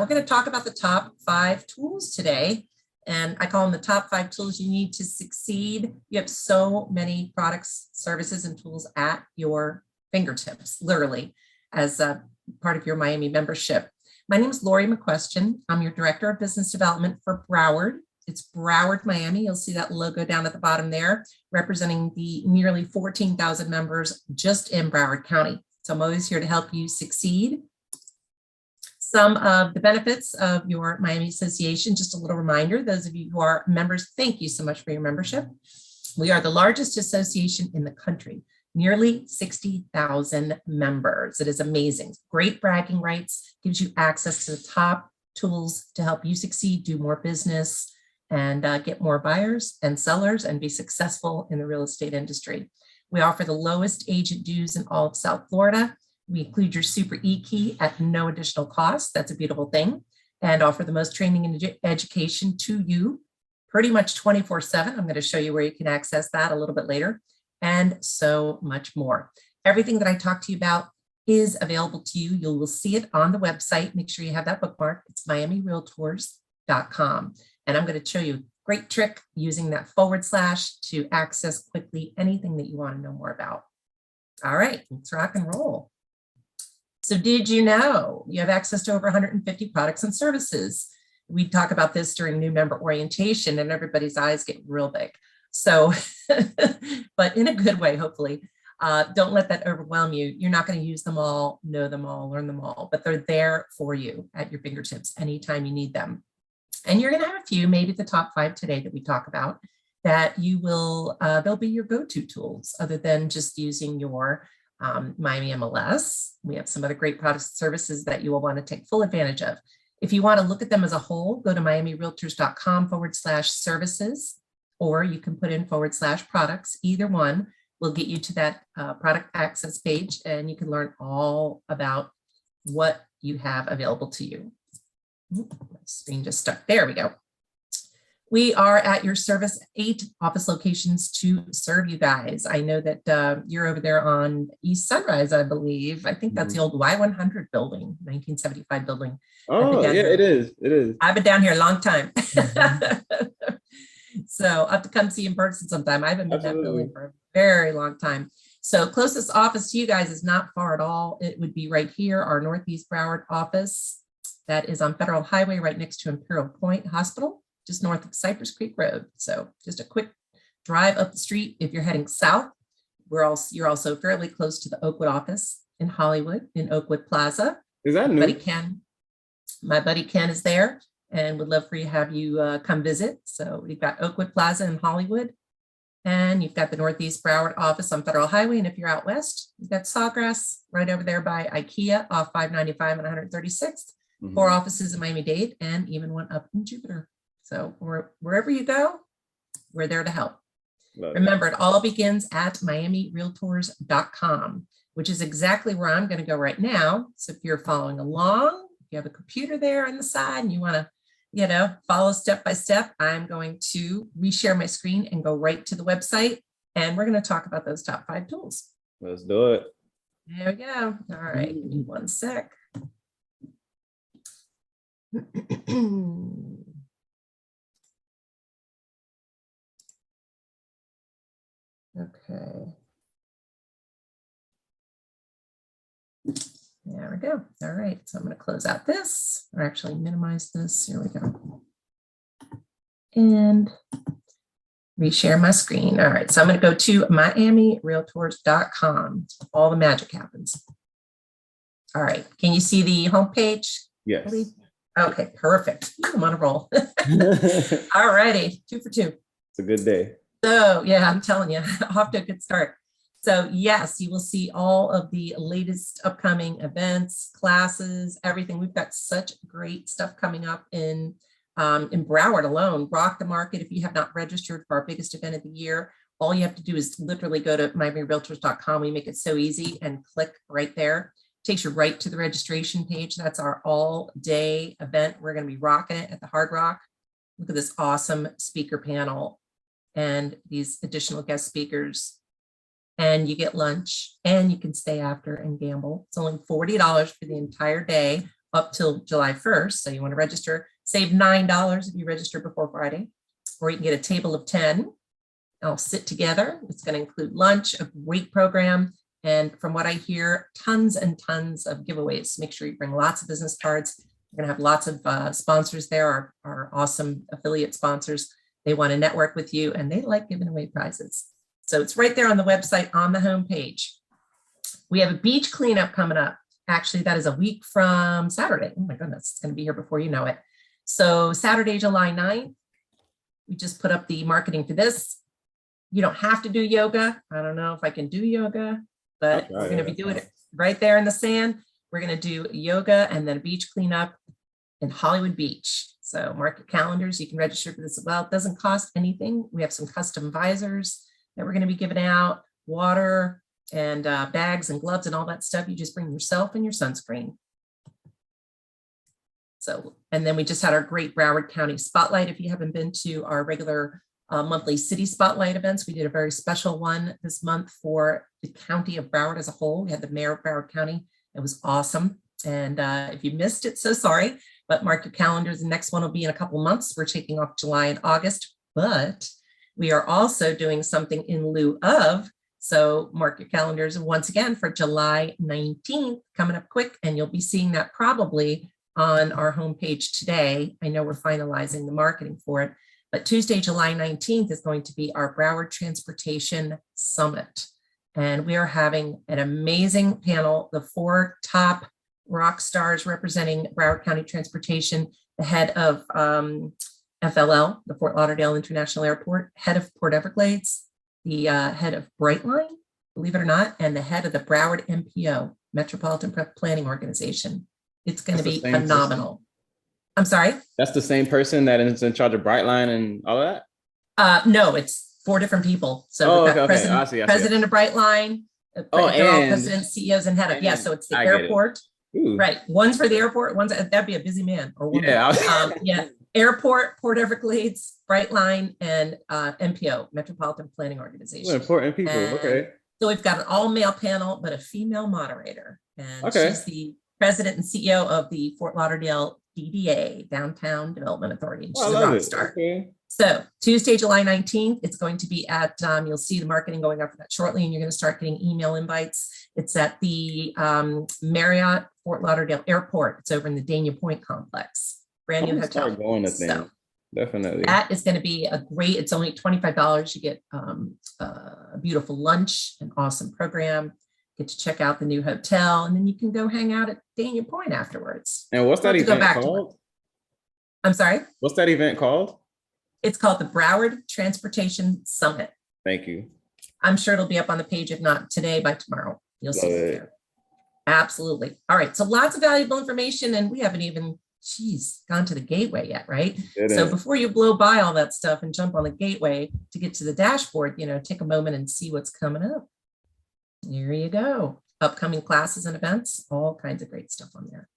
we're going to talk about the top 5 tools today. And I call them the top 5 tools you need to succeed. You have so many products, services, and tools at your fingertips, literally, as a part of your Miami membership. My name is Lori McQuestion. I'm your Director of Business Development for Broward. It's Broward Miami. You'll see that logo down at the bottom there, representing the nearly 14,000 members just in Broward County. So I'm always here to help you succeed. Some of the benefits of your Miami Association, just a little reminder, those of you who are members, thank you so much for your membership. We are the largest association in the country, nearly 60,000 members. It is amazing. Great bragging rights, gives you access to the top tools to help you succeed, do more business, and get more buyers and sellers and be successful in the real estate industry. We offer the lowest agent dues in all of South Florida. We include your Super E-Key at no additional cost. That's a beautiful thing. And offer the most training and education to you pretty much 24/7. I'm going to show you where you can access that a little bit later, and so much more. Everything that I talk to you about is available to you. You will see it on the website. Make sure you have that bookmark. It's miamirealtors.com. And I'm going to show you a great trick using that / to access quickly anything that you want to know more about. All right, let's rock and roll. So did you know you have access to over 150 products and services? We talk about this during new member orientation and everybody's eyes get real big. So, but in a good way, hopefully. Don't let that overwhelm you. You're not going to use them all, know them all, learn them all, but they're there for you at your fingertips anytime you need them. And you're going to have a few, maybe the top 5 today that we talk about, that you will, they'll be your go-to tools other than just using your Miami MLS. We have some other great products and services that you will want to take full advantage of. If you want to look at them as a whole, go to miamirealtors.com /services, or you can put in /products. Either one will get you to that product access page, and you can learn all about what you have available to you. My screen just stuck. There we go. We are at your service, 8 office locations to serve you guys. I know that you're over there on East Sunrise, I believe. I think that's the old Y100 building, 1975 building. Oh, yeah, it is. It is. I've been down here a long time. So I'll have to come see you in person sometime. I haven't been in that building for a very long time. So closest office to you guys is not far at all. It would be right here, our Northeast Broward office. That is on Federal Highway right next to Imperial Point Hospital, just north of Cypress Creek Road. So just a quick drive up the street. If you're heading south, you're also fairly close to the Oakwood office in Hollywood, in Oakwood Plaza. Is that new? My buddy Ken is there and would love for you to have you come visit. So we've got Oakwood Plaza in Hollywood, and you've got the Northeast Broward office on Federal Highway. And if you're out west, you've got Sawgrass right over there by IKEA off 595 and 136th. 4 offices in Miami-Dade and even one up in Jupiter. So wherever you go, we're there to help. Remember, it all begins at miamirealtors.com, which is exactly where I'm going to go right now. So if you're following along, if you have a computer there on the side and you want to, follow step by step, I'm going to reshare my screen and go right to the website. And we're going to talk about those top 5 tools. Let's do it. There we go. All right. Give me one sec. Okay. There we go. All right. So I'm going to close out this, or actually minimize this. Here we go. And reshare my screen. All right. So I'm going to go to miamirealtors.com. All the magic happens. All right. Can you see the homepage? Yes. Okay, perfect. I'm on a roll. All righty, 2 for 2. It's a good day. So yeah, I'm telling you, off to a good start. So yes, you will see all of the latest upcoming events, classes, everything. We've got such great stuff coming up in Broward alone. Rock the market. If you have not registered for our biggest event of the year, all you have to do is literally go to miamirealtors.com. We make it so easy and click right there. Takes you right to the registration page. That's our all-day event. We're going to be rocking it at the Hard Rock. Look at this awesome speaker panel and these additional guest speakers. And you get lunch and you can stay after and gamble. It's only $40 for the entire day. up till July 1st. So you want to register, save $9 if you register before Friday, or you can get a table of 10. I'll sit together. It's going to include lunch, a great program. And from what I hear, tons and tons of giveaways. Make sure you bring lots of business cards. We're going to have lots of sponsors there, our awesome affiliate sponsors. They want to network with you and they like giving away prizes. So it's right there on the website on the homepage. We have a beach cleanup coming up. Actually, that is a week from Saturday. Oh my goodness, it's going to be here before you know it. So Saturday, July 9th, we just put up the marketing for this. You don't have to do yoga. I don't know if I can do yoga, but we're going to be doing it right there in the sand. We're going to do yoga and then a beach cleanup in Hollywood Beach. So mark your calendars. You can register for this as well. It doesn't cost anything. We have some custom visors that we're going to be giving out, water and bags and gloves and all that stuff. You just bring yourself and your sunscreen. So, and then we just had our great Broward County Spotlight. If you haven't been to our regular monthly city spotlight events, we did a very special one this month for the county of Broward as a whole. We had the mayor of Broward County. It was awesome. And if you missed it, so sorry, but mark your calendars. The next one will be in a couple months. We're taking off July and August, but we are also doing something in lieu of. So mark your calendars once again for July 19th, coming up quick, and you'll be seeing that probably on our homepage today. I know we're finalizing the marketing for it, but Tuesday, July 19th is going to be our Broward Transportation Summit. And we are having an amazing panel, the 4 top rock stars representing Broward County Transportation, the head of FLL, the Fort Lauderdale International Airport, head of Port Everglades, the head of Brightline, believe it or not, and the head of the Broward MPO, Metropolitan Planning Organization. It's going to be phenomenal. I'm sorry? That's the same person that is in charge of Brightline and all of that? No, it's 4 different people. So we've got president, I see. president of Brightline, they're all president, CEOs, and head of. Yeah, so it's the airport. Right. One's for the airport. One's that'd be a busy man. Or one. Yeah. Airport, Port Everglades, Brightline, and MPO, Metropolitan Planning Organization. Well, important people. Okay. So we've got an all-male panel, but a female moderator, and she's the president and CEO of the Fort Lauderdale DDA, Downtown Development Authority. She's a rock star. Okay. So Tuesday, July 19th, it's going to be at, you'll see the marketing going up for that shortly, and you're going to start getting email invites. It's at the Marriott Fort Lauderdale Airport. It's over in the Dania Point complex. Brand new hotel. Going to so definitely. That is going to be a great, it's only $25. You get a beautiful lunch, an awesome program, get to check out the new hotel, and then you can go hang out at Dania Point afterwards. And what's that event called? I'm sorry? What's that event called? It's called the Broward Transportation Summit. Thank you. I'm sure it'll be up on the page, if not today, by tomorrow. You'll see it there. Absolutely. All right. So lots of valuable information, and we haven't even, gone to the gateway yet, right? So before you blow by all that stuff and jump on the gateway to get to the dashboard, take a moment and see what's coming up. Here you go. Upcoming classes and events, all kinds of great stuff on there.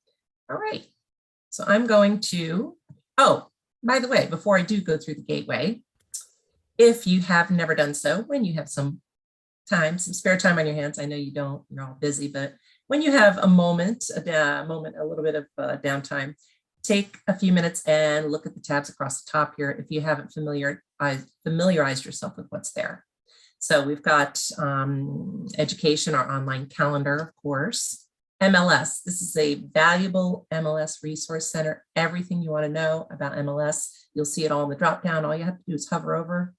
All right. So I'm going to, by the way, before I do go through the gateway, if you have never done so, when you have some time, some spare time on your hands, I know you don't, you're all busy, but when you have a little bit of downtime, take a few minutes and look at the tabs across the top here if you haven't familiarized yourself with what's there. So we've got education, our online calendar, of course. MLS, this is a valuable MLS resource center. Everything you want to know about MLS, you'll see it all in the drop down. All you have to do is hover over.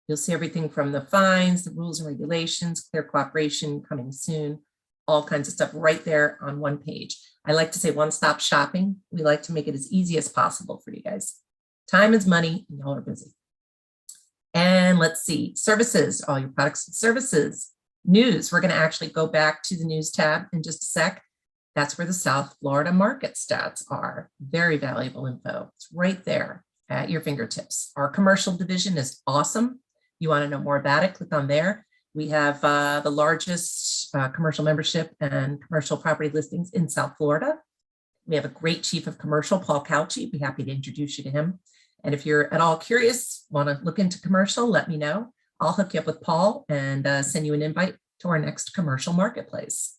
You'll see everything from the fines, the rules and regulations, clear cooperation, coming soon, all kinds of stuff right there on one page. I like to say one-stop shopping. We like to make it as easy as possible for you guys. Time is money, and y'all are busy. And let's see, services, all your products and services. News, we're going to actually go back to the news tab in just a sec. That's where the South Florida market stats are. Very valuable info. It's right there at your fingertips. Our commercial division is awesome. You want to know more about it, click on there. We have the largest commercial membership and commercial property listings in South Florida. We have a great chief of commercial, Paul Cauchi. Be happy to introduce you to him. And if you're at all curious, want to look into commercial, let me know. I'll hook you up with Paul and send you an invite to our next commercial marketplace.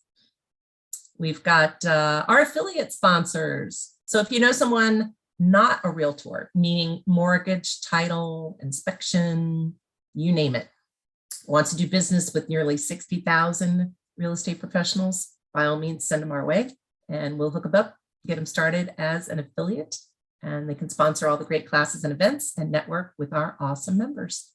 We've got our affiliate sponsors. So if you know someone not a realtor, meaning mortgage, title, inspection, you name it, wants to do business with nearly 60,000 real estate professionals, by all means, send them our way and we'll hook them up, get them started as an affiliate, and they can sponsor all the great classes and events and network with our awesome members.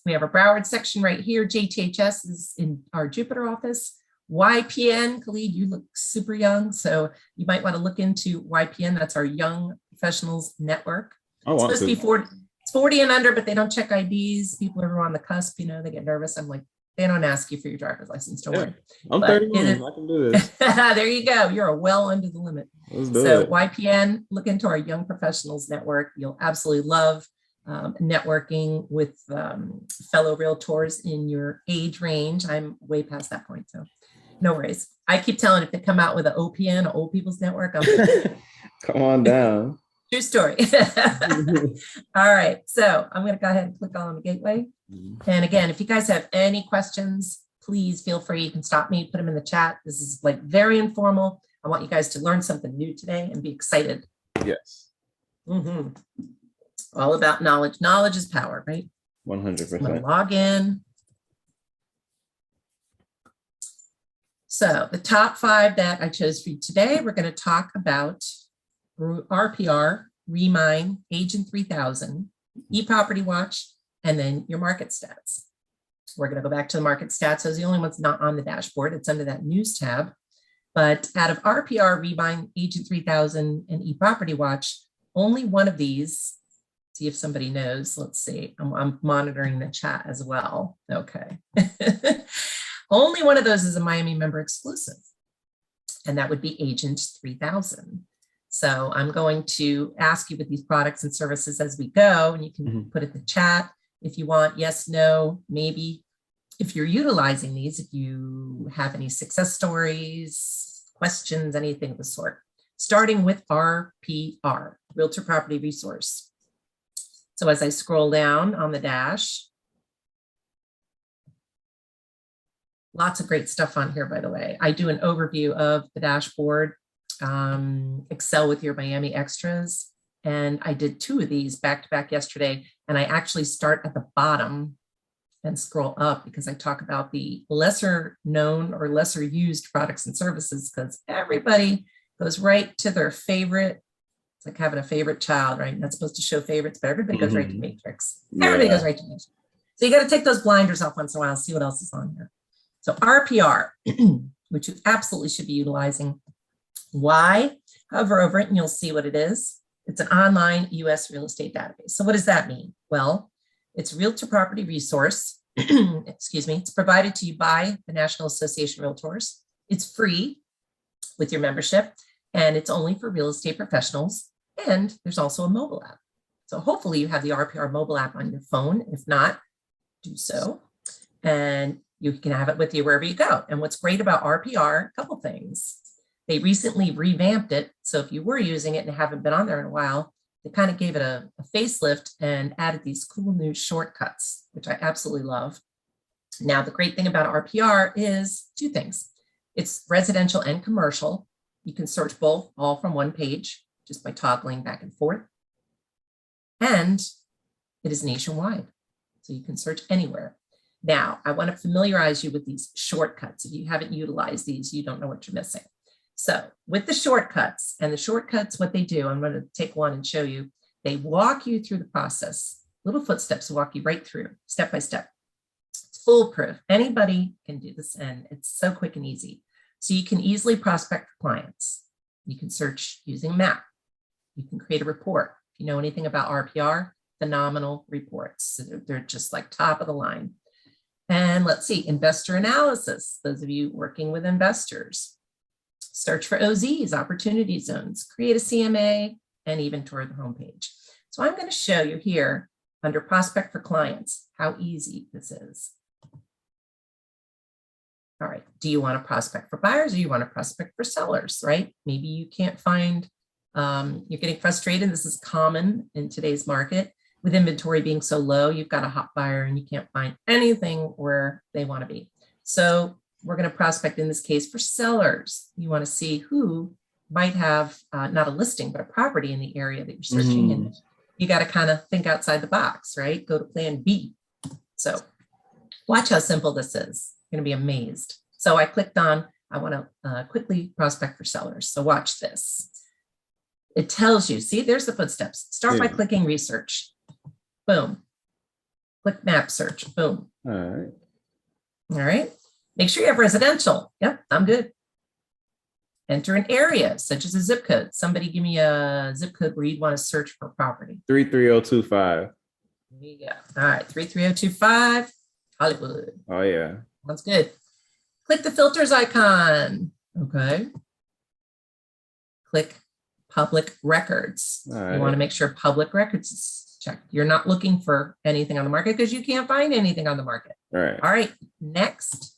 We have a Broward section right here. JTHS is in our Jupiter office. YPN, Khalid, you look super young, so you might want to look into YPN. That's our Young Professionals Network. It's supposed to be 40, it's 40 and under, but they don't check IDs. People are on the cusp, you know, they get nervous. I'm like, they don't ask you for your driver's license, don't worry. I'm 31, I can do this. There you go. You're well under the limit. So YPN, look into our Young Professionals Network. You'll absolutely love networking with fellow realtors in your age range. I'm way past that point, so no worries. I keep telling if they come out with an OPN, Old People's Network, I'm like, come on down. True story. All right, so I'm going to go ahead and click on the gateway. And again, if you guys have any questions, please feel free. You can stop me, put them in the chat. This is like very informal. I want you guys to learn something new today and be excited. Yes. All about knowledge. Knowledge is power, right? 100%. I'm going to log in. So the top 5 that I chose for you today, we're going to talk about RPR, Remine, Agent 3000, eProperty Watch, and then your market stats. We're going to go back to the market stats. Those are the only ones not on the dashboard. It's under that news tab. But out of RPR, Remine, Agent 3000, and eProperty Watch, only one of these, see if somebody knows. Let's see. I'm monitoring the chat as well. Okay. Only one of those is a Miami member exclusive, and that would be Agent 3000. So I'm going to ask you with these products and services as we go, and you can put it in the chat if you want, yes, no, maybe. If you're utilizing these, if you have any success stories, questions, anything of the sort, starting with RPR, Realtor Property Resource. So as I scroll down on the dash, lots of great stuff on here, by the way. I do an overview of the dashboard, Excel with your Miami extras. And I did 2 of these back to back yesterday. And I actually start at the bottom and scroll up because I talk about the lesser known or lesser used products and services, because everybody goes right to their favorite. It's like having a favorite child, right? Not supposed to show favorites, but everybody goes right to Matrix. Everybody goes right to Matrix. So you got to take those blinders off once in a while, see what else is on here. So RPR, which you absolutely should be utilizing. Why? Hover over it and you'll see what it is. It's an online US real estate database. So what does that mean? Well, it's Realtor Property Resource. Excuse me. It's provided to you by the National Association of Realtors. It's free with your membership, and it's only for real estate professionals. And there's also a mobile app. So hopefully you have the RPR mobile app on your phone. If not, do so. And you can have it with you wherever you go. And what's great about RPR, a couple things. They recently revamped it. So if you were using it and haven't been on there in a while, they kind of gave it a facelift and added these cool new shortcuts, which I absolutely love. Now, the great thing about RPR is 2 things. It's residential and commercial. You can search both all from one page just by toggling back and forth. And it is nationwide. So you can search anywhere. Now, I want to familiarize you with these shortcuts. If you haven't utilized these, you don't know what you're missing. So with the shortcuts, and the shortcuts, what they do, I'm going to take one and show you. They walk you through the process. Little footsteps walk you right through, step by step. It's foolproof. Anybody can do this, and it's so quick and easy. So you can easily prospect for clients. You can search using a map. You can create a report. If you know anything about RPR, phenomenal reports. So they're just like top of the line. And let's see, investor analysis. Those of you working with investors. Search for OZs, opportunity zones, create a CMA, and even tour the homepage. So I'm going to show you here under prospect for clients how easy this is. All right, do you want to prospect for buyers or you want to prospect for sellers, right? Maybe you can't find, you're getting frustrated. This is common in today's market. With inventory being so low, you've got a hot buyer and you can't find anything where they want to be. So we're going to prospect in this case for sellers. You want to see who might have not a listing, but a property in the area that you're searching. And you got to kind of think outside the box, right? Go to plan B. So watch how simple this is. You're going to be amazed. So I clicked on, I want to quickly prospect for sellers. So watch this. It tells you, see, there's the footsteps. Start by clicking research. Boom. Click map search. Boom. All right. All right. Make sure you have residential. Yep, I'm good. Enter an area, such as a zip code. Somebody give me a zip code where you'd want to search for property. 33025. There you go. All right, 33025, Hollywood. Oh, yeah. Sounds good. Click the filters icon. Okay. Click public records. Right. You want to make sure public records is checked. You're not looking for anything on the market because you can't find anything on the market. Right. All right, next.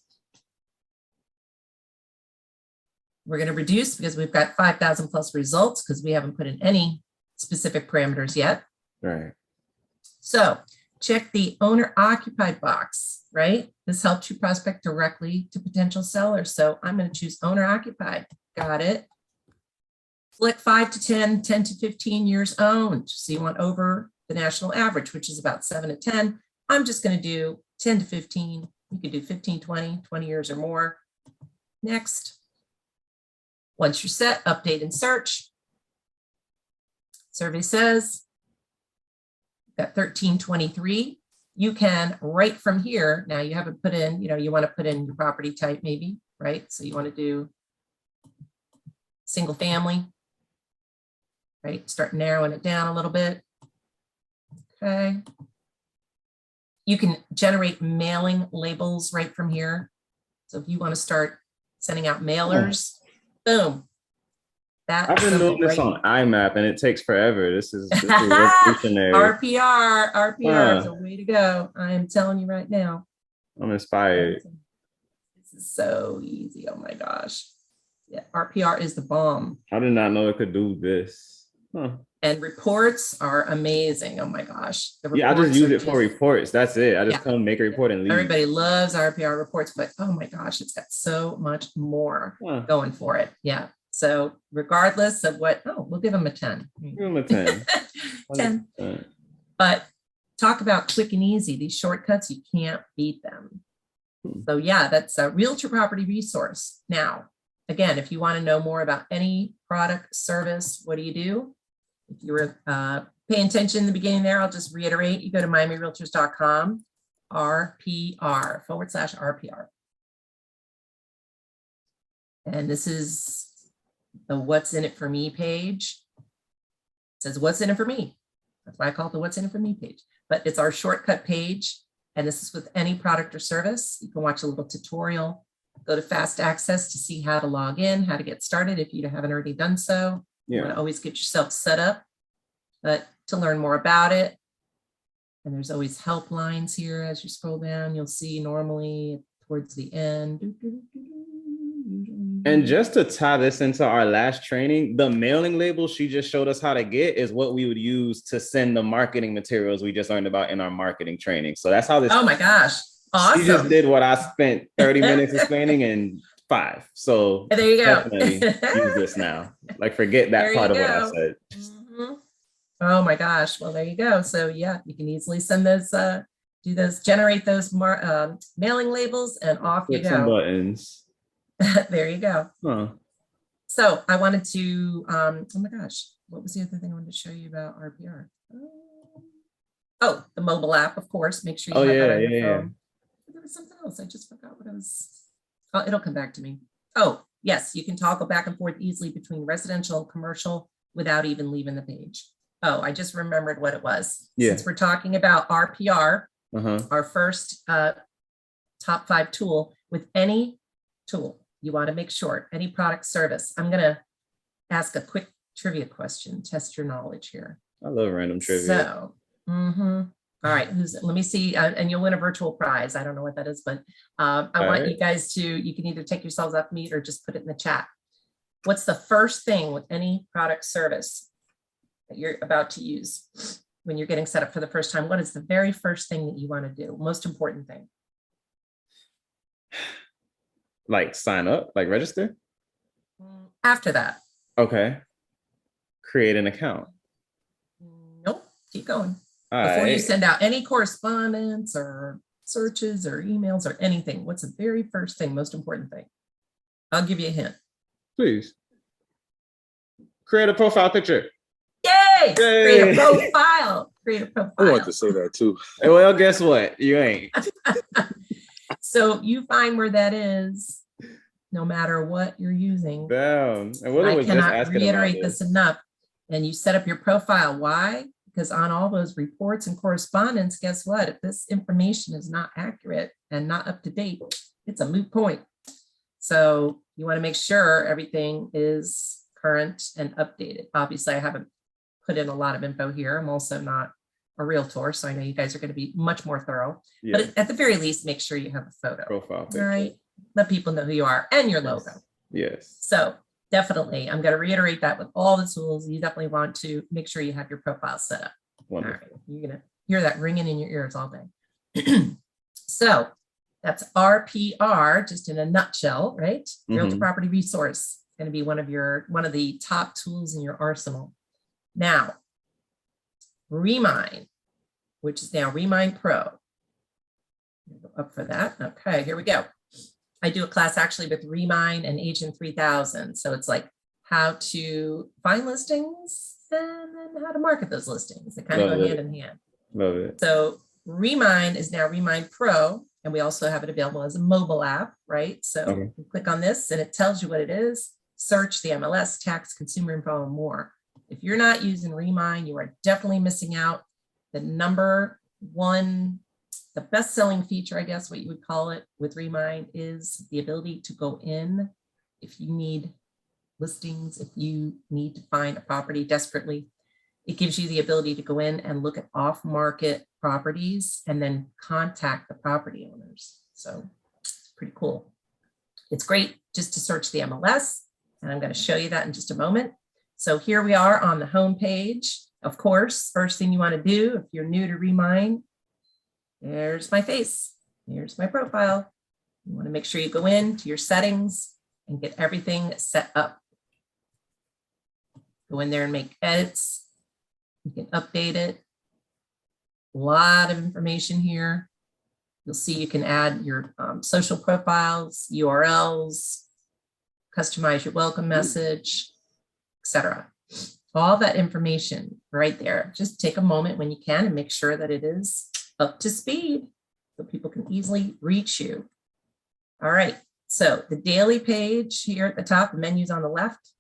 We're going to reduce because we've got 5,000 plus results because we haven't put in any specific parameters yet. Right. So check the owner occupied box, right? This helps you prospect directly to potential sellers. So I'm going to choose owner occupied. Got it. Flick 5 to 10, 10 to 15 years owned. So you want over the national average, which is about 7 to 10. I'm just going to do 10 to 15. You could do 15, 20, 20 years or more. Next. Once you're set, update and search. Survey says, got 1323. You can right from here. Now you haven't put in, you want to put in your property type maybe, right? So you want to do single family, right? Start narrowing it down a little bit. Okay. You can generate mailing labels right from here. So if you want to start sending out mailers, boom. I've been doing this on IMAP and it takes forever. This is revolutionary. RPR is a way to go. I am telling you right now. I'm inspired. This is so easy. Oh my gosh. Yeah, RPR is the bomb. I did not know it could do this. Huh. And reports are amazing. Oh my gosh. Yeah, I just use it for reports. That's it. I just come make a report and leave. Everybody loves RPR reports, but oh my gosh, it's got so much more going for it. Yeah. So regardless of what, we'll give them a 10. Give them a 10. 10. But talk about quick and easy. These shortcuts, you can't beat them. So yeah, that's a realtor property resource. Now, again, if you want to know more about any product, service, what do you do? If you were paying attention in the beginning there, I'll just reiterate, you go to miamirealtors.com, RPR, /RPR. And this is the What's in it for me page. It says what's in it for me. That's why I call it the What's in it for me page. But it's our shortcut page. And this is with any product or service. You can watch a little tutorial. Go to fast access to see how to log in, how to get started if you haven't already done so. You want to always get yourself set up, but to learn more about it. And there's always helplines here. As you scroll down, you'll see normally towards the end. And just to tie this into our last training, the mailing label she just showed us how to get is what we would use to send the marketing materials we just learned about in our marketing training. So that's how this. Oh my gosh. Awesome. She just did what I spent 30 minutes explaining in 5. So there you go. Definitely use this now. Like forget that part of what I said. Mm-hmm. Oh my gosh. Well, there you go. So yeah, you can easily send those, do those, generate those mailing labels and off you go. Some buttons. There you go. Huh. So I wanted to, oh my gosh, what was the other thing I wanted to show you about RPR? Oh, the mobile app, of course. Make sure you have that on your phone. There was something else. I just forgot what I was. Oh, it'll come back to me. Oh, yes, you can toggle back and forth easily between residential and commercial without even leaving the page. Oh, I just remembered what it was. Yeah. Since we're talking about RPR, our first top 5 tool, with any tool, you want to make sure any product service. I'm going to ask a quick trivia question, test your knowledge here. I love random trivia. So, all right, let me see, and you'll win a virtual prize. I don't know what that is, but I want you guys to, you can either take yourselves off mute or just put it in the chat. What's the first thing with any product service that you're about to use when you're getting set up for the first time? What is the very first thing that you want to do? Most important thing? Like sign up, like register? After that. Okay. Create an account. Nope, keep going. All Before you right. send out any correspondence or searches or emails or anything, what's the very first thing, most important thing? I'll give you a hint. Please. Create a profile picture. Yay! Yay! Create a profile. Create a profile. I want to say that too. Well, guess what? You ain't. So you find where that is, no matter what you're using. Damn. And Willie I was just cannot asking reiterate about this enough. And you set up your profile. Why? Because on all those reports and correspondence, guess what? If this information is not accurate and not up to date, it's a moot point. So you want to make sure everything is current and updated. Obviously, I haven't put in a lot of info here. I'm also not a realtor, so I know you guys are going to be much more thorough. Yeah. But at the very least, make sure you have a photo. Profile picture. All right. Let people know who you are and your logo. Yes. So definitely, I'm going to reiterate that with all the tools. You definitely want to make sure you have your profile set up. Wonderful. All right. You're going to hear that ringing in your ears all day. So that's RPR, just in a nutshell, right? Realtor Property Resource, going to be one of the top tools in your arsenal. Now, Remind, which is now Remind Pro. Go up for that. Okay, here we go. I do a class actually with Remind and Agent 3000. So it's like how to find listings and then how to market those listings. They kind of go hand in hand. Love it. So Remind is now Remind Pro, and we also have it available as a mobile app, right? So you click on this and it tells you what it is. Search the MLS, tax, consumer info, and more. If you're not using Remind, you are definitely missing out. The number one, the best-selling feature, I guess what you would call it with Remind, is the ability to go in if you need listings, if you need to find a property desperately. It gives you the ability to go in and look at off-market properties and then contact the property owners. So it's pretty cool. It's great just to search the MLS, and I'm going to show you that in just a moment. So here we are on the home page. Of course, first thing you want to do if you're new to Remind, there's my face. Here's my profile. You want to make sure you go into your settings and get everything set up. Go in there and make edits. You can update it. A lot of information here. You'll see you can add your social profiles, URLs, customize your welcome message, etc. All that information right there. Just take a moment when you can and make sure that it is up to speed so people can easily reach you. All right, so the daily page here at the top, the menu's on the left.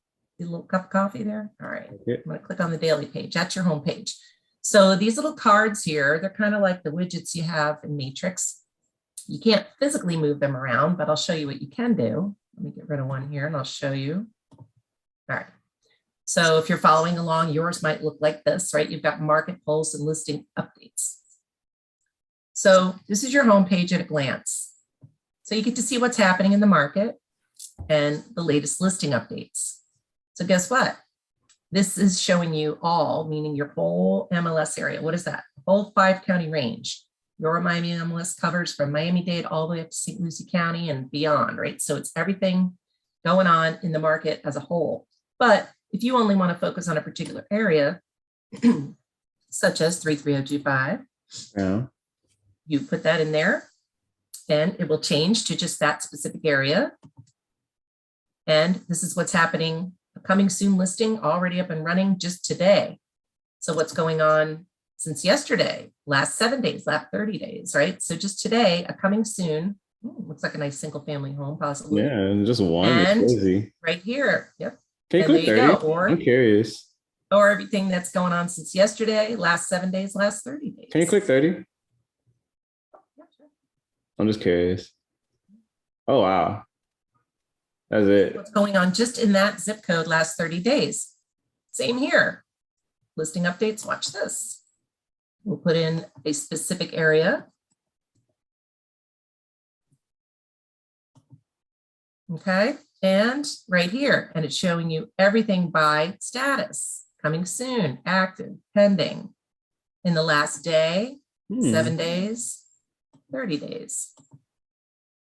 A little cup of coffee there. All right, I'm going to click on the daily page. That's your home page. So these little cards here, they're kind of like the widgets you have in Matrix. You can't physically move them around, but I'll show you what you can do. Let me get rid of one here and I'll show you. All right. So if you're following along, yours might look like this, right? You've got market pulse and listing updates. So this is your homepage at a glance. So you get to see what's happening in the market and the latest listing updates. So guess what? This is showing you all, meaning your whole MLS area. What is that? Whole 5-county range. Your Miami MLS covers from Miami-Dade all the way up to St. Lucie County and beyond, right? So it's everything going on in the market as a whole. But if you only want to focus on a particular area, such as 33025, you put that in there and it will change to just that specific area. And this is what's happening, a coming soon listing already up and running just today. So what's going on since yesterday, last 7 days, last 30 days, right? So just today, a coming soon, looks like a nice single family home possibly. Yeah, and just one, and crazy. Right here, yep. Can you click 30? I'm curious. Or everything that's going on since yesterday, last 7 days, last 30 days. Can you click 30? Yeah, sure. I'm just curious. Oh, wow. That's it. What's going on just in that zip code last 30 days. Same here. Listing updates, watch this. We'll put in a specific area. Okay, and right here, and it's showing you everything by status, coming soon, active, pending, in the last day, 7 days, 30 days.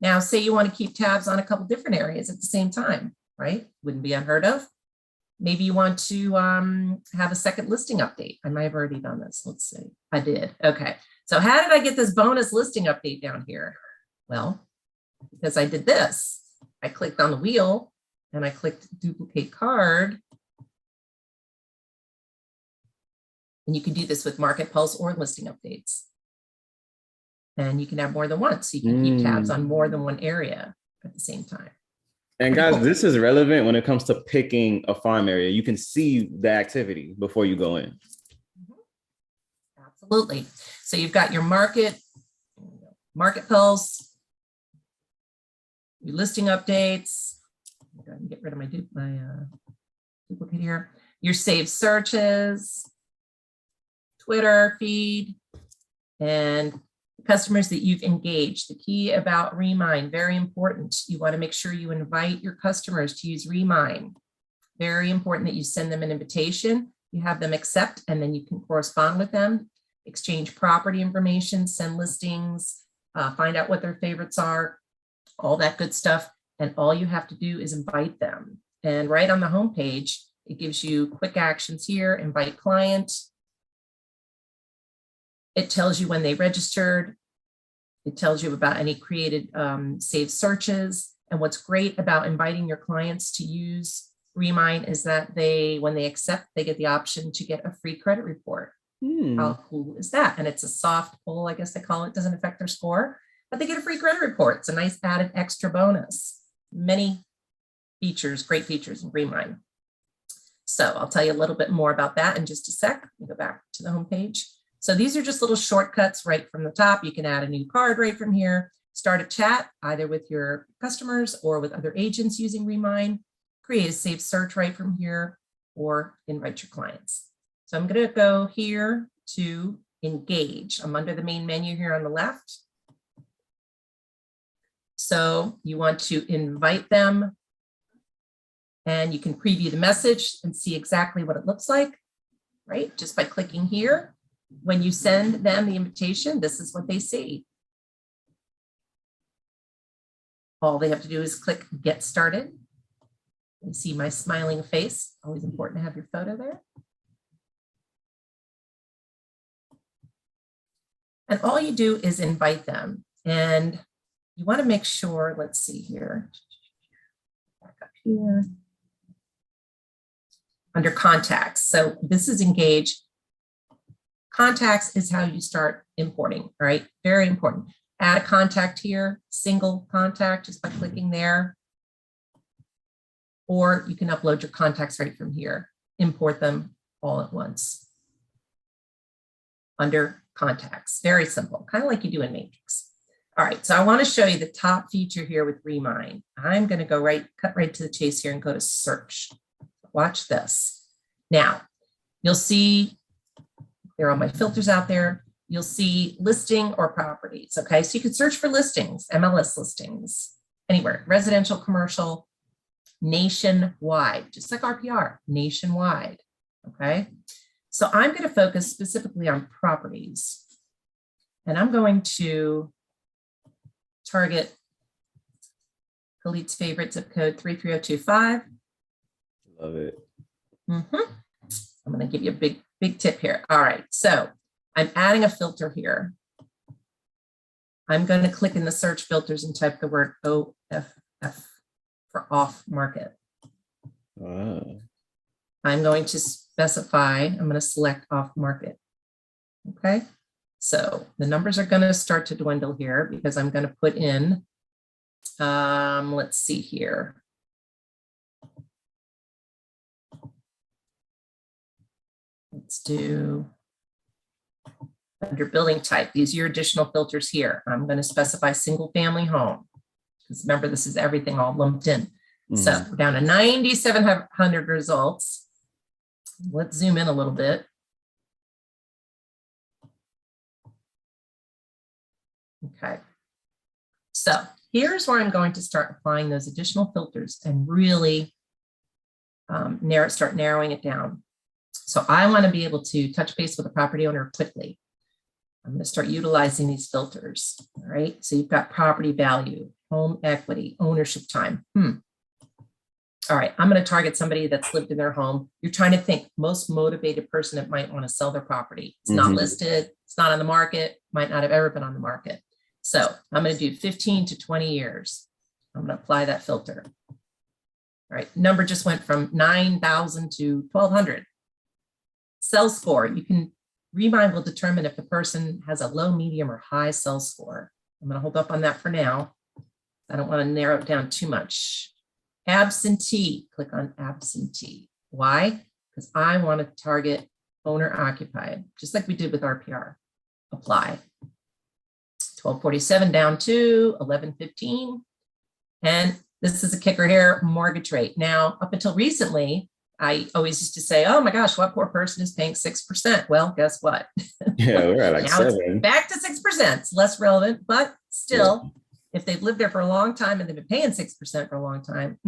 Now, say you want to keep tabs on a couple different areas at the same time, right? Wouldn't be unheard of. Maybe you want to have a second listing update. I might have already done this. Let's see. I did. Okay. So how did I get this bonus listing update down here? Well, because I did this. I clicked on the wheel and I clicked duplicate card. And you can do this with Market Pulse or listing updates. And you can have more than one. So you can keep tabs on more than one area at the same time. And guys, this is relevant when it comes to picking a farm area. You can see the activity before you go in. Absolutely. So you've got your Market Pulse, your listing updates. I'm going to get rid of my duplicate here. Your saved searches, Twitter feed, and customers that you've engaged. The key about Remind, very important. You want to make sure you invite your customers to use Remind. Very important that you send them an invitation, you have them accept, and then you can correspond with them, exchange property information, send listings, find out what their favorites are, all that good stuff. And all you have to do is invite them. And right on the homepage, it gives you quick actions here, invite client. It tells you when they registered. It tells you about any created saved searches. And what's great about inviting your clients to use Remind is that when they accept, they get the option to get a free credit report. How cool is that? And it's a soft pull, I guess they call it, doesn't affect their score, but they get a free credit report. It's a nice added extra bonus. Many features, great features in Remind. So I'll tell you a little bit more about that in just a sec. We'll go back to the homepage. So these are just little shortcuts right from the top. You can add a new card right from here, start a chat either with your customers or with other agents using Remind, create a saved search right from here, or invite your clients. So I'm going to go here to engage. I'm under the main menu here on the left. So you want to invite them and you can preview the message and see exactly what it looks like, right? Just by clicking here. When you send them the invitation, this is what they see. All they have to do is click Get Started. You see my smiling face. Always important to have your photo there. And all you do is invite them. And you want to make sure, let's see here. Back up here. Under contacts. So this is engage. Contacts is how you start importing, all right? Very important. Add a contact here, single contact, just by clicking there. Or you can upload your contacts right from here, import them all at once. Under contacts, very simple, kind of like you do in Matrix. All right, so I want to show you the top feature here with Remind. I'm going to go cut right to the chase here and go to search. Watch this. Now, you'll see there are all my filters out there. You'll see listing or properties. Okay, so you can search for listings, MLS listings, anywhere, residential, commercial, nationwide, just like RPR, nationwide. Okay, so I'm going to focus specifically on properties. And I'm going to target Khalid's favorite zip code 33025. Love it. I'm going to give you a big tip here. All right, so I'm adding a filter here. I'm going to click in the search filters and type the word OFF for off market. I'm going to specify, I'm going to select off market. Okay, so the numbers are going to start to dwindle here because I'm going to put in, let's see here. Let's do under building type. These are your additional filters here. I'm going to specify single family home because remember, this is everything all lumped in. So we're down to 9,700 results. Let's zoom in a little bit. Okay. So here's where I'm going to start applying those additional filters and really start narrowing it down. So I want to be able to touch base with a property owner quickly. I'm going to start utilizing these filters. All right. So you've got property value, home equity, ownership time. All right. I'm going to target somebody that's lived in their home. You're trying to think most motivated person that might want to sell their property. It's not listed. It's not on the market. Might not have ever been on the market. So I'm going to do 15 to 20 years. I'm going to apply that filter. All right. Number just went from 9,000 to 1,200. Sell score. You can Remind will determine if the person has a low, medium, or high sell score. I'm going to hold up on that for now. I don't want to narrow it down too much. Absentee, click on absentee. Why? Because I want to target owner occupied, just like we did with RPR. Apply. 1247 down to 1115. And this is a kicker here, mortgage rate. Now, up until recently, I always used to say, oh my gosh, what poor person is paying 6%? Well, guess what? Yeah, we're at like now 7. It's back to 6%. It's less relevant, but still, if they've lived there for a long time and they've been paying 6% for a long time,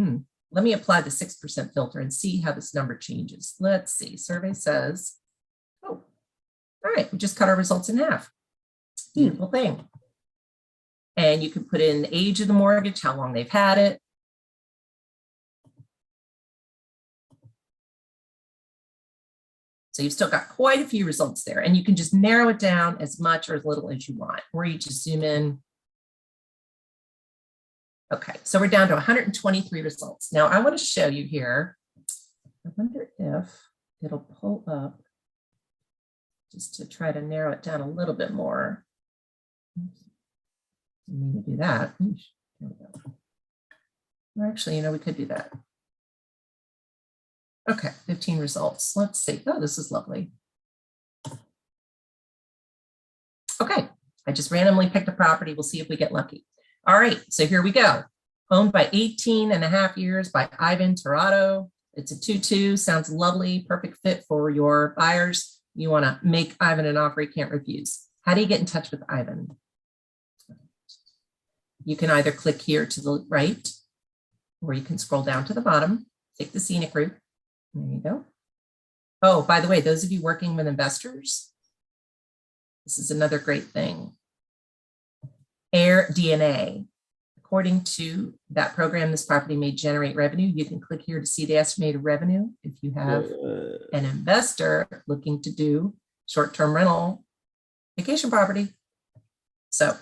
let me apply the 6% filter and see how this number changes. Let's see. Survey says, oh, all right, we just cut our results in half. Beautiful thing. And you can put in the age of the mortgage, how long they've had it. So you've still got quite a few results there, and you can just narrow it down as much or as little as you want, or you just zoom in. Okay, so we're down to 123 results. Now I want to show you here. I wonder if it'll pull up just to try to narrow it down a little bit more. I need to do that. There we go. Or actually, we could do that. Okay, 15 results. Let's see. Oh, this is lovely. Okay, I just randomly picked a property. We'll see if we get lucky. All right, so here we go. Owned by 18 and a half years by Ivan Tirado. It's a 2-2, sounds lovely, perfect fit for your buyers. You want to make Ivan an offer he can't refuse. How do you get in touch with Ivan? You can either click here to the right, or you can scroll down to the bottom, take the scenic route. There you go. Oh, by the way, those of you working with investors, this is another great thing. Air DNA. According to that program, this property may generate revenue. You can click here to see the estimated revenue. If you have an investor looking to do short-term rental vacation property. So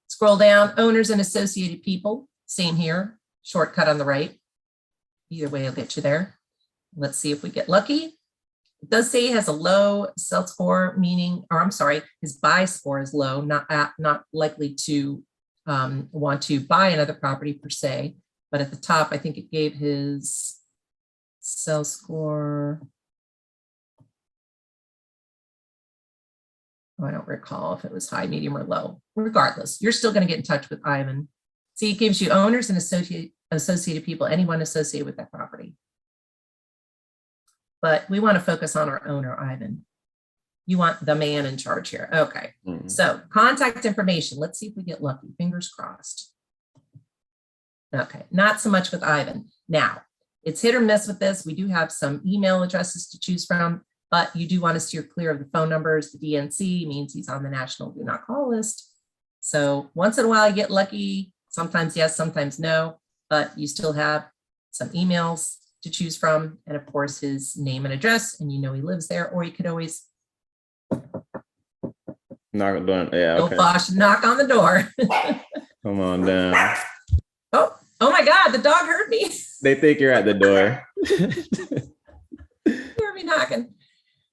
scroll down, owners and associated people, same here, shortcut on the right. Either way, it'll get you there. Let's see if we get lucky. It does say he has a low sell score, meaning, or I'm sorry, his buy score is low, not likely to want to buy another property per se. But at the top, I think it gave his sell score. Oh, I don't recall if it was high, medium, or low. Regardless, you're still going to get in touch with Ivan. See, it gives you owners and associated people, anyone associated with that property. But we want to focus on our owner, Ivan. You want the man in charge here. Okay, So contact information. Let's see if we get lucky. Fingers crossed. Okay, not so much with Ivan. Now, it's hit or miss with this. We do have some email addresses to choose from, but you do want to steer clear of the phone numbers. The DNC means he's on the national do not call list. So once in a while you get lucky. Sometimes yes, sometimes no, but you still have some emails to choose from, and of course his name and address, and he lives there. Or you could always knock on the door. Yeah, okay. Knock on the door. Come on down. Oh my God, the dog heard me. They think you're at the door. You heard me knocking.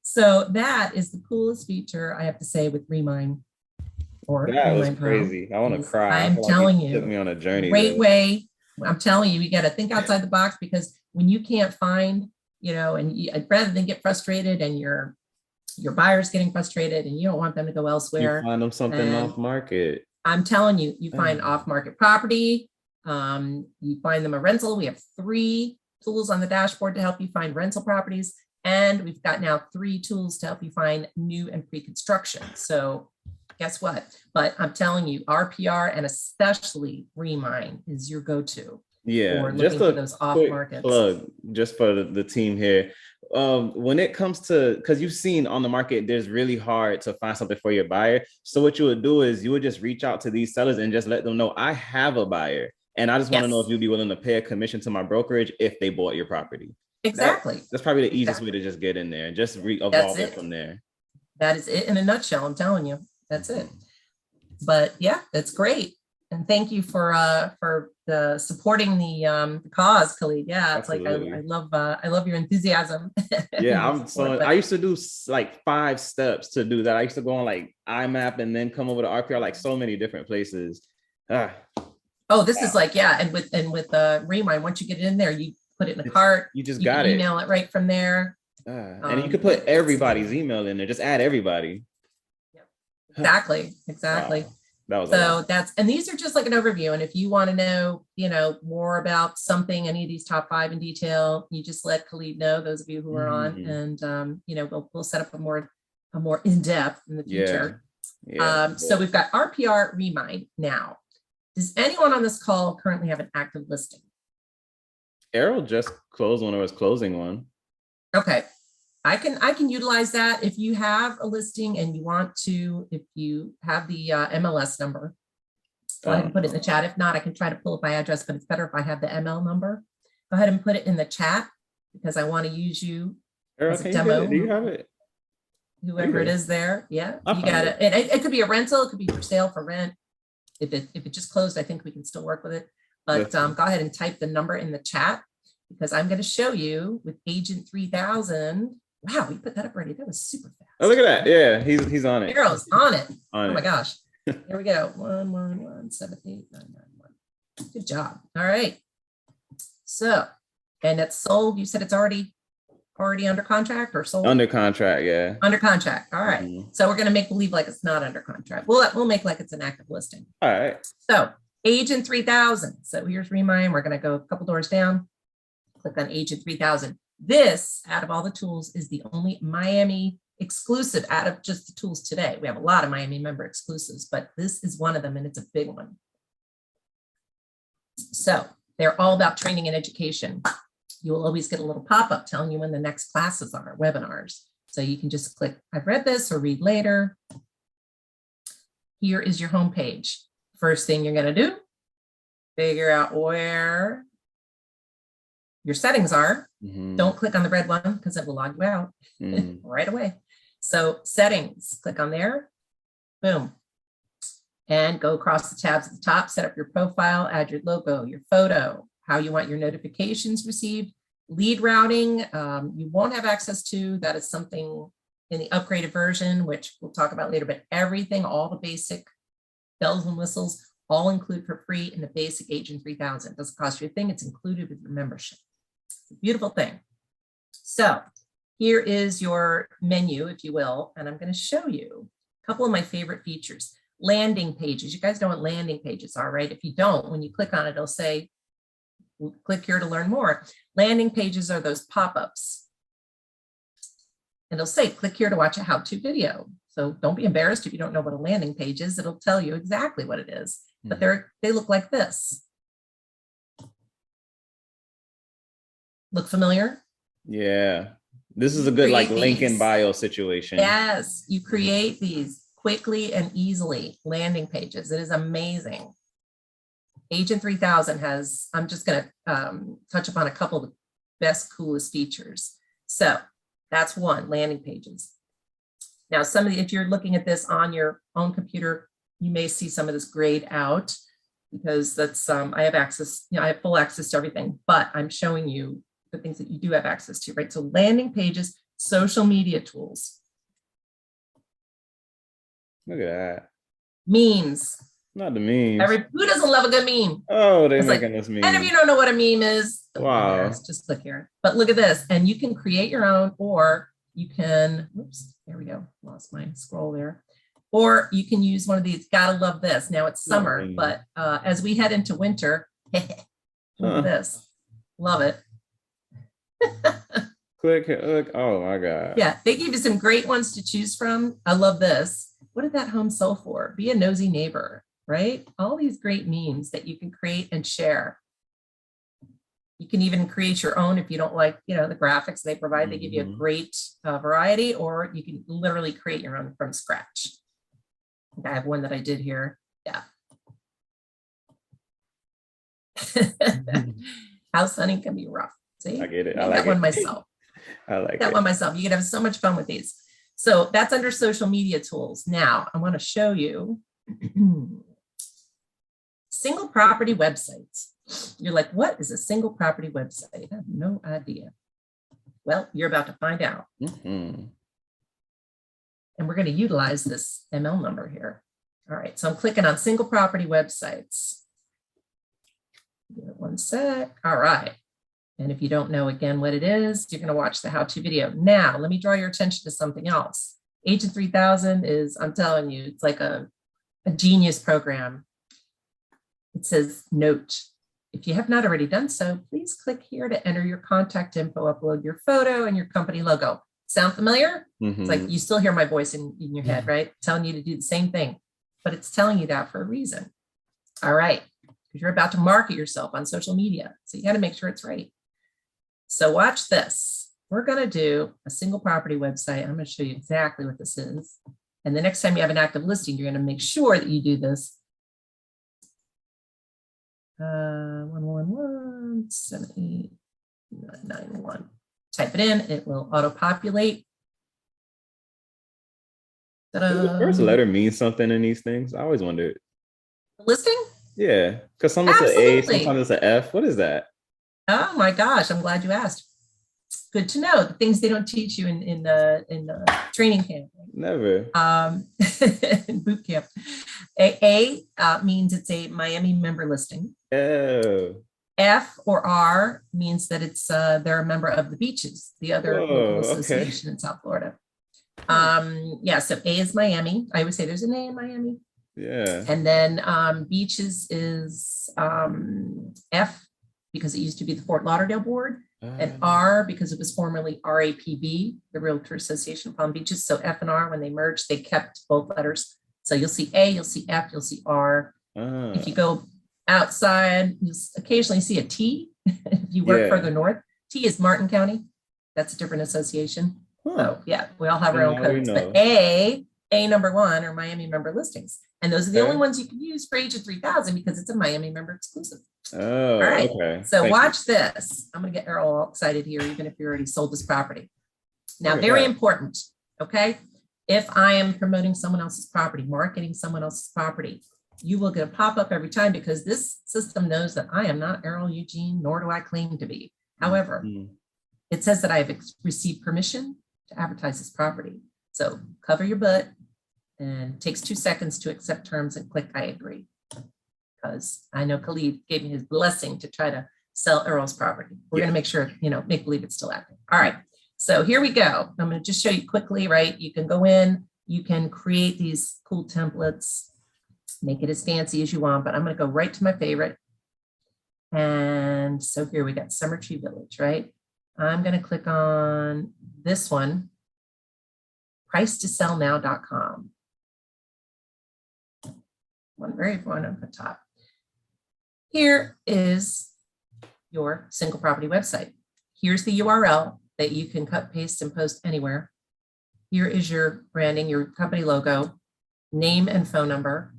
So that is the coolest feature, I have to say, with Remind. Or that Remind was crazy. I want to cry. I'm telling you, took me on a journey. Great way. I'm telling you, you got to think outside the box, because when you can't find, and rather than get frustrated and your buyer's getting frustrated and you don't want them to go elsewhere. You find them something off market. I'm telling you, you find off market property. You find them a rental. We have 3 tools on the dashboard to help you find rental properties. And we've got now 3 tools to help you find new and pre-construction. So guess what? But I'm telling you, RPR and especially Remind is your go-to. Yeah, or just looking for a those off quick markets. plug just for the team here. When it comes to, because you've seen on the market, there's really hard to find something for your buyer. So what you would do is you would just reach out to these sellers and just let them know, I have a buyer. And I just want to know if Yes, you'd be willing to pay a commission to my brokerage if they bought your property. exactly. That's probably the easiest way Exactly. to just get in there and just That's evolve it it. from there. That is it in a nutshell. I'm telling you, that's it. Mhm. But yeah, that's great. And thank you for the supporting the cause, Khalid. Yeah, it's like Absolutely. I love your enthusiasm. Yeah, And your I'm support. so But I used to do like 5 steps to do that. I used to go on like IMAP and then come over to RPR, like so many different places. Ah, oh, this is wow. like, yeah, and with Rewind, once you get it in there, you put it in a It's, cart, you just you can got it. email it right from there. And you could put everybody's email in there. Just add everybody. Yep. Exactly, exactly. Wow. That was a lot. So and these are just like an overview. And if you want to know, more about something, any of these top 5 in detail, you just let Khalid know, those of you who are on, Mhm. and we'll set up a more in-depth in the Yeah. future. Yeah. So we've got RPR Remind now. Does anyone on this call currently have an active listing? Errol just closed one or was closing one. Okay. I can utilize that if you have a listing and you want to, if you have the MLS number, go ahead and put it in the chat. If not, I can try to pull up my address, but it's better if I have the ML number. Go ahead and put it in the chat because I want to use you Errol, as a can you get demo. it? Do you have it? Whoever it is there. Yeah, I you found got it. it. And it could be a rental, it could be for sale, for rent. If it just closed, I think we can still work with it. But go ahead and type the number in the chat because I'm going to show you with Agent 3000. Wow, we put that up already. That was super fast. Oh, look at that. Yeah, he's on it. Arrows on it. On Oh my it. gosh. Here we go. 1117891. Good job. All right. So, and it's sold. You said it's already under contract or sold? Under contract, yeah. Under contract. All right. Mhm. So we're going to make believe like it's not under contract. We'll make like it's an active listing. All right. So Agent 3000. So here's Remind. We're going to go a couple doors down. Click on Agent 3000. This, out of all the tools, is the only Miami exclusive out of just the tools today. We have a lot of Miami member exclusives, but this is one of them, and it's a big one. So they're all about training and education. You will always get a little pop-up telling you when the next classes are, webinars. So you can just click, I've read this or read later. Here is your homepage. First thing you're going to do, figure out where your settings are. Mhm. Don't click on the red one because it will log you out right away. So settings, click on there, boom. And go across the tabs at the top, set up your profile, add your logo, your photo, how you want your notifications received. Lead routing, you won't have access to. That is something in the upgraded version, which we'll talk about later, but everything, all the basic bells and whistles, all include for free in the basic Agent 3000. It doesn't cost you a thing. It's included with your membership. It's a beautiful thing. So here is your menu, if you will, and I'm going to show you a couple of my favorite features. Landing pages. You guys know what landing pages are, right? If you don't, when you click on it, it'll say, click here to learn more. Landing pages are those pop-ups. And it'll say, click here to watch a how-to video. So don't be embarrassed if you don't know what a landing page is. It'll tell you exactly what it is. But they look like this. Look familiar? Yeah. This is a good like link in bio situation. Yes, you create these quickly and easily, landing pages. It is amazing. Agent 3000 has, I'm just going to touch upon a couple of the best, coolest features. So that's one, landing pages. Now, if you're looking at this on your own computer, you may see some of this grayed out because that's, I have access, I have full access to everything, but I'm showing you the things that you do have access to, right? So landing pages, social media tools. Look at that. Memes. Not the memes. Who doesn't love a good meme? Oh, they're making us memes. And if you don't know what a meme is, wow. Just click here. But look at this. And you can create your own, or you can, oops, there we go. Lost my scroll there. Or you can use one of these. Gotta love this. Now it's summer, but as we head into winter, look at this. Love it. Click, look. Oh my God. Yeah, they give you some great ones to choose from. I love this. What did that home sell for? Be a nosy neighbor, right? All these great memes that you can create and share. You can even create your own if you don't like, the graphics they provide. They give you a great variety, or you can literally create your own from scratch. Okay, I have one that I did here. Yeah. House hunting can be rough. See, I get it. I like that it. one myself. I like that it. one myself. You can have so much fun with these. So that's under social media tools. Now I want to show you single property websites. You're like, what is a single property website? I have no idea. Well, you're about to find out. And we're going to utilize this ML number here. All right, so I'm clicking on single property websites. Give it one sec. All right. And if you don't know again what it is, you're going to watch the how-to video. Now, let me draw your attention to something else. Agent 3000 is, I'm telling you, it's like a genius program. It says, note, if you have not already done so, please click here to enter your contact info, upload your photo and your company logo. Sound familiar? It's like you still hear my voice in your head, right? Telling you to do the same thing, but it's telling you that for a reason. All right, because you're about to market yourself on social media. So you got to make sure it's right. So watch this. We're going to do a single property website. I'm going to show you exactly what this is. And the next time you have an active listing, you're going to make sure that you do this. 111-78991. Type it in. It will auto-populate. Does the first letter mean something in these things? I always wondered. The listing? Yeah, because sometimes it's an A, sometimes it's an F. What is that? Oh my gosh, I'm glad you asked. Good to know the things they don't teach you in the training camp. Never. In boot camp. A means it's a Miami member listing. Oh. F or R means that it's they're a member of the Beaches, the other local association in South Florida. Yeah, so A is Miami. I would say there's an A in Miami. Yeah. And then Beaches is F, because it used to be the Fort Lauderdale board, and R because it was formerly RAPB, the Realtor Association of Palm Beaches. So F and R, when they merged, they kept both letters. So you'll see A, you'll see F, you'll see R. If you go outside, you'll occasionally see a T. If you work further north, T is Martin County. That's a different association. So yeah, we all have our own codes. But A number 1 are Miami member listings. And those are the only ones you can use for Agent 3000 because it's a Miami member exclusive. Oh, all right. Okay. So watch this. I'm going to get Errol all excited here, even if you already sold this property. Now, very important. Okay. If I am promoting someone else's property, marketing someone else's property, you will get a pop-up every time because this system knows that I am not Errol Eugene, nor do I claim to be. However, it says that I have received permission to advertise this property. So cover your butt and it takes 2 seconds to accept terms and click I agree. Because I know Khalid gave me his blessing to try to sell Errol's property. We're going to make sure, make believe it's still active. All right. So here we go. I'm going to just show you quickly, right? You can go in, you can create these cool templates, make it as fancy as you want, but I'm going to go right to my favorite. And so here we got Summer Tree Village, right? I'm going to click on this one, pricetosellnow.com. One up the top. Here is your single property website. Here's the URL that you can cut, paste, and post anywhere. Here is your branding, your company logo, name and phone number,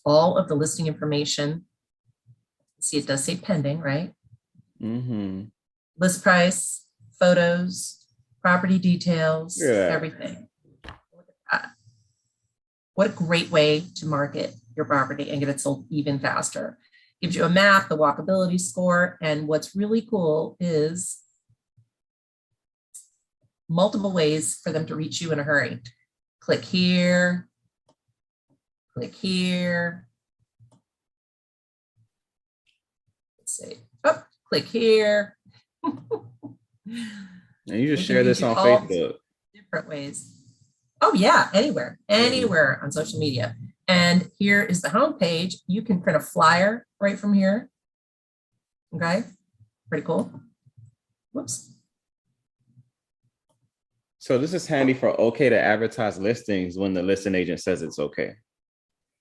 all of the listing information. See, it does say pending, right? List price, photos, property details, everything. Look at that. What a great way to market your property and get it sold even faster. Gives you a map, the walkability score, and what's really cool is multiple ways for them to reach you in a hurry. Click here, click here. Let's see. Oh, click here. And you just share this on Facebook. Different ways. Oh yeah, anywhere on social media. And here is the home page. You can print a flyer right from here. Okay, pretty cool. Whoops. So this is handy for okay to advertise listings when the listing agent says it's okay.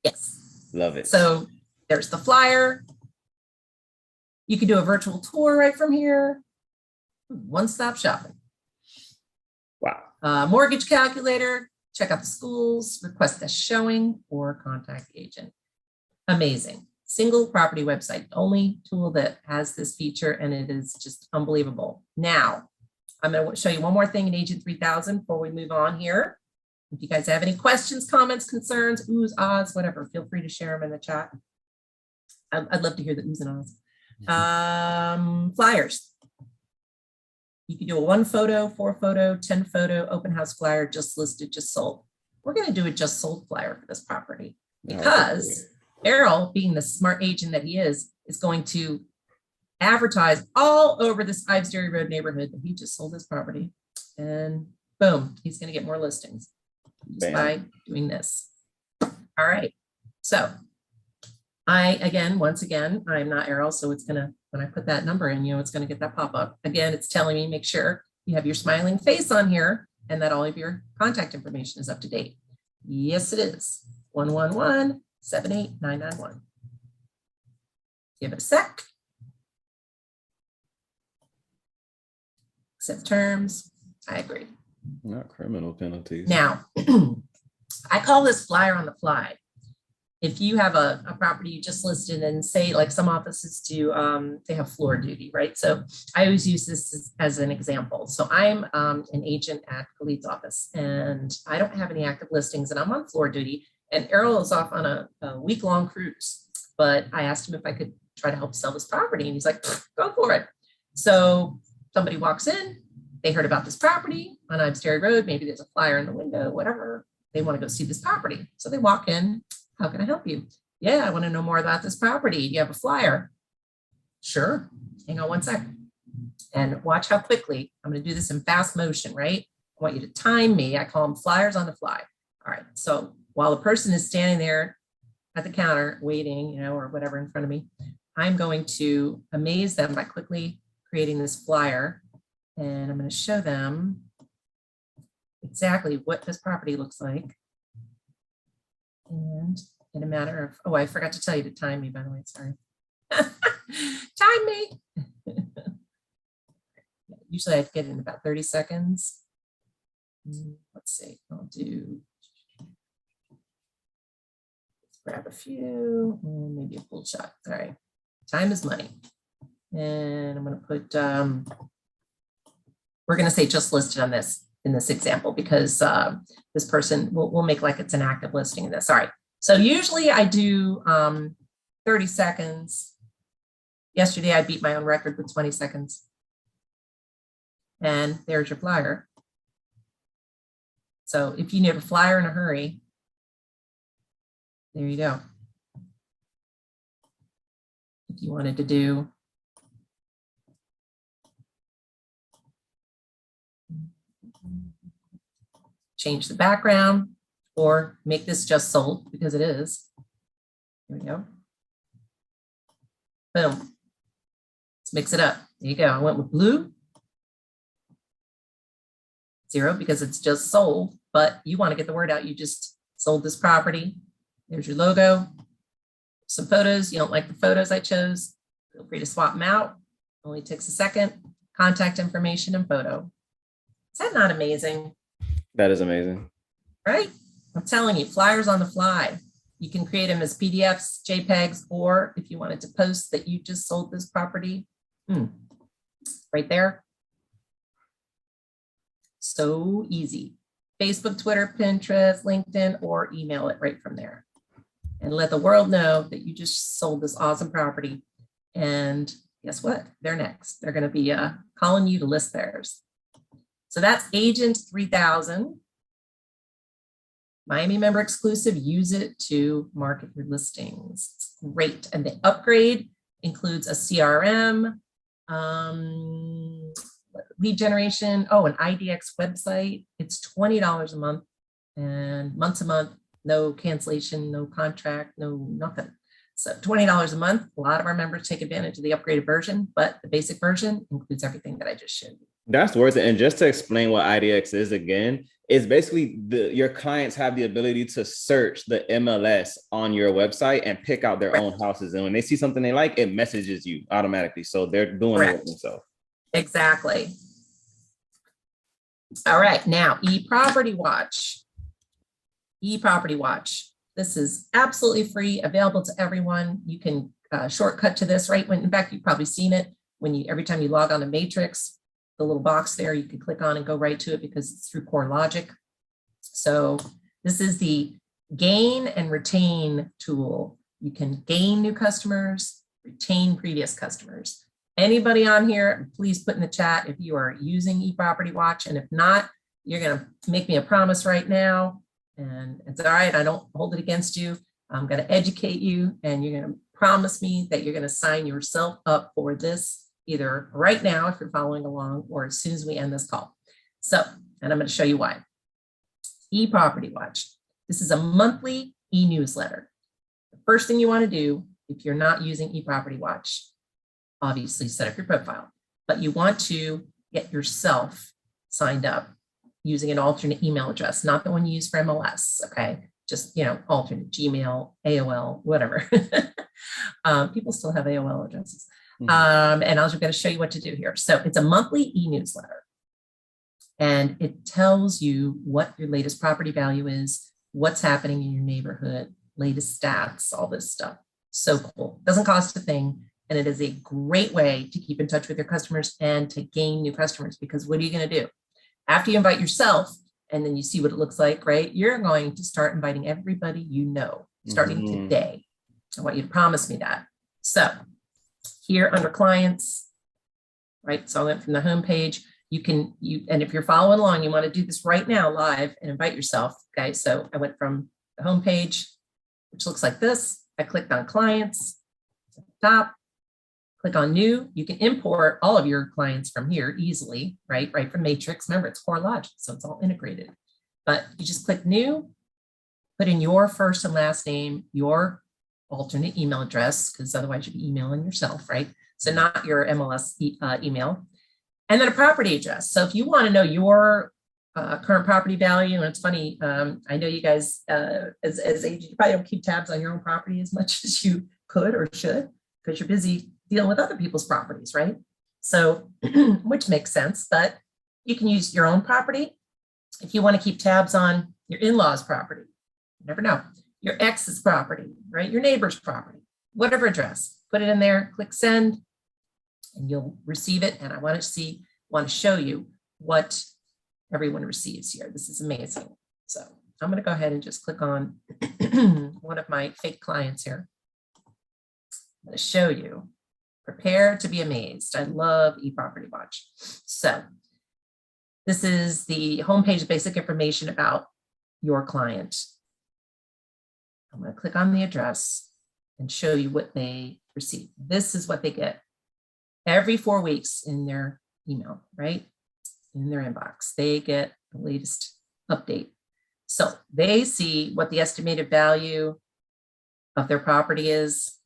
Yes. Love it. So there's the flyer. You can do a virtual tour right from here. One-stop shopping. Wow. Mortgage calculator, check out the schools, request a showing, or contact the agent. Amazing. Single property website, the only tool that has this feature, and it is just unbelievable. Now, I'm going to show you one more thing in Agent 3000 before we move on here. If you guys have any questions, comments, concerns, oohs, ahs, whatever, feel free to share them in the chat. I'd love to hear the oohs and ahs. Flyers. You can do a 1 photo, 4 photo, 10 photo, open house flyer, just listed, just sold. We're going to do a just sold flyer for this property because Errol, being the smart agent that he is going to advertise all over this Ives Dairy Road neighborhood that he just sold this property. And boom, he's going to get more listings just by doing this. All right. So once again, I'm not Errol, so it's going to, when I put that number in, it's going to get that pop up. Again, it's telling me make sure you have your smiling face on here and that all of your contact information is up to date. Yes, it is. 111-78991. Give it a sec. Accept terms. I agree. Not criminal penalties. Now, I call this flyer on the fly. If you have a property you just listed, and say like some offices do, they have floor duty, right? So I always use this as an example. So I'm an agent at Khalid's office and I don't have any active listings and I'm on floor duty, and Errol is off on a week-long cruise. But I asked him if I could try to help sell this property and he's like, go for it. So somebody walks in, they heard about this property on Ives Dairy Road, maybe there's a flyer in the window, whatever. They want to go see this property. So they walk in. How can I help you? Yeah, I want to know more about this property. Do you have a flyer? Sure. Hang on one second. And watch how quickly, I'm going to do this in fast motion, right? I want you to time me. I call them flyers on the fly. All right. So while the person is standing there at the counter waiting, or whatever in front of me, I'm going to amaze them by quickly creating this flyer. And I'm going to show them exactly what this property looks like. And in a matter of, I forgot to tell you to time me, by the way, sorry. Time me. Usually I get in about 30 seconds. Let's see, I'll do, grab a few, and maybe a full shot. All right, time is money. And I'm gonna put, we're gonna say just listed on this, in this example, because this person will make like it's an active listing in this. All right. So usually I do 30 seconds. Yesterday I beat my own record with 20 seconds. And there's your flyer. So if you need a flyer in a hurry, there you go. If you wanted to do change the background or make this just sold, because it is. Here we go. Boom. Let's mix it up. There you go. I went with blue. 0 because it's just sold, but you want to get the word out. You just sold this property. There's your logo. Some photos. You don't like the photos I chose, feel free to swap them out. Only takes a second. Contact information and photo. Is that not amazing? That is amazing. Right? I'm telling you, flyers on the fly. You can create them as PDFs, JPEGs, or if you wanted to post that you just sold this property, right there. So easy. Facebook, Twitter, Pinterest, LinkedIn, or email it right from there. And let the world know that you just sold this awesome property. And guess what? They're next. They're going to be calling you to list theirs. So that's Agent 3000. Miami member exclusive. Use it to market your listings. It's great. And the upgrade includes a CRM, lead generation, an IDX website. It's $20 a month and months a month, no cancellation, no contract, no nothing. So $20 a month. A lot of our members take advantage of the upgraded version, but the basic version includes everything that I just showed you. That's worth it. And just to explain what IDX is again, It's basically your clients have the ability to search the MLS on your website and pick out their own houses. And when they see something they like, it messages you automatically. So they're doing the work themselves. Exactly. All right, now eProperty Watch. eProperty Watch. This is absolutely free, available to everyone. You can shortcut to this, right? In fact, you've probably seen it when every time you log on to Matrix, the little box there, you can click on and go right to it because it's through CoreLogic. So this is the gain and retain tool. You can gain new customers, retain previous customers. Anybody on here, please put in the chat if you are using eProperty Watch. And if not, you're going to make me a promise right now. And it's all right. I don't hold it against you. I'm going to educate you, and you're going to promise me that you're going to sign yourself up for this either right now if you're following along or as soon as we end this call. So, and I'm going to show you why. eProperty Watch. This is a monthly e-newsletter. The first thing you want to do if you're not using eProperty Watch, obviously set up your profile, but you want to get yourself signed up using an alternate email address, not the one you use for MLS, okay? Just, alternate Gmail, AOL, whatever. People still have AOL addresses. And I was going to show you what to do here. So it's a monthly e-newsletter, and it tells you what your latest property value is, what's happening in your neighborhood, latest stats, all this stuff. So cool. Doesn't cost a thing. And it is a great way to keep in touch with your customers and to gain new customers, because what are you going to do? After you invite yourself and then you see what it looks like, right? You're going to start inviting everybody you know, starting today. I want you to promise me that. So here under clients, right? So I went from the home page. And if you're following along, you want to do this right now live and invite yourself. Okay. So I went from the home page, which looks like this. I clicked on clients at the top, click on new. You can import all of your clients from here easily, right from Matrix. Remember, it's CoreLogic, so it's all integrated. But you just click new, put in your first and last name, your alternate email address, because otherwise you'd be emailing yourself, right? So not your MLS email, and then a property address. So if you want to know your current property value, and it's funny, I know you guys, as agents, you probably don't keep tabs on your own property as much as you could or should, because you're busy dealing with other people's properties, right? So, which makes sense, but you can use your own property. If you want to keep tabs on your in-laws' property, you never know, your ex's property, right? Your neighbor's property, whatever address, put it in there, click send, and you'll receive it. And I want to show you what everyone receives here. This is amazing. So I'm going to go ahead and just click on one of my fake clients here. I'm going to show you. Prepare to be amazed. I love eProperty Watch. So this is the homepage, basic information about your client. I'm going to click on the address and show you what they receive. This is what they get every 4 weeks in their email, right? In their inbox. They get the latest update. So they see what the estimated value of their property is,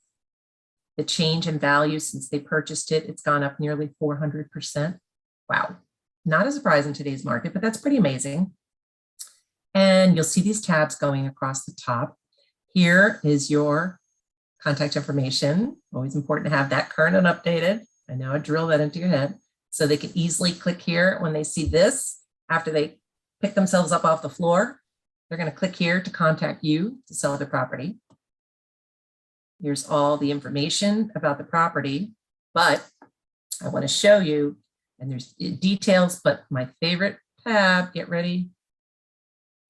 the change in value since they purchased it. It's gone up nearly 400%. Wow. Not a surprise in today's market, but that's pretty amazing. And you'll see these tabs going across the top. Here is your contact information. Always important to have that current and updated. I know I drill that into your head. So they can easily click here when they see this. After they pick themselves up off the floor, they're going to click here to contact you to sell their property. Here's all the information about the property, but I want to show you, and there's details, but my favorite tab, get ready,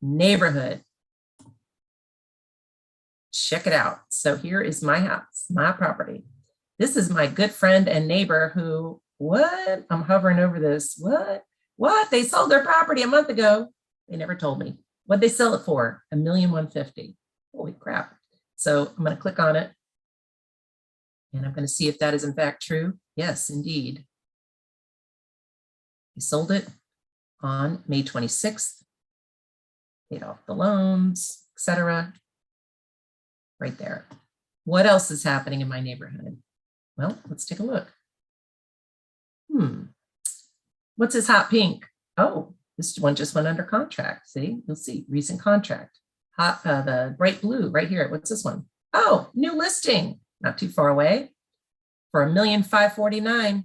neighborhood. Check it out. So here is my house, my property. This is my good friend and neighbor who, what? I'm hovering over this. What? They sold their property a month ago. They never told me. What'd they sell it for? $1,150,000. Holy crap. So I'm going to click on it. And I'm going to see if that is in fact true. Yes, indeed. They sold it on May 26th, paid off the loans, etc. Right there. What else is happening in my neighborhood? Well, let's take a look. What's this hot pink? Oh, This one just went under contract. See, you'll see recent contract. The bright blue right here. What's this one? Oh, new listing, not too far away for $1,549,000.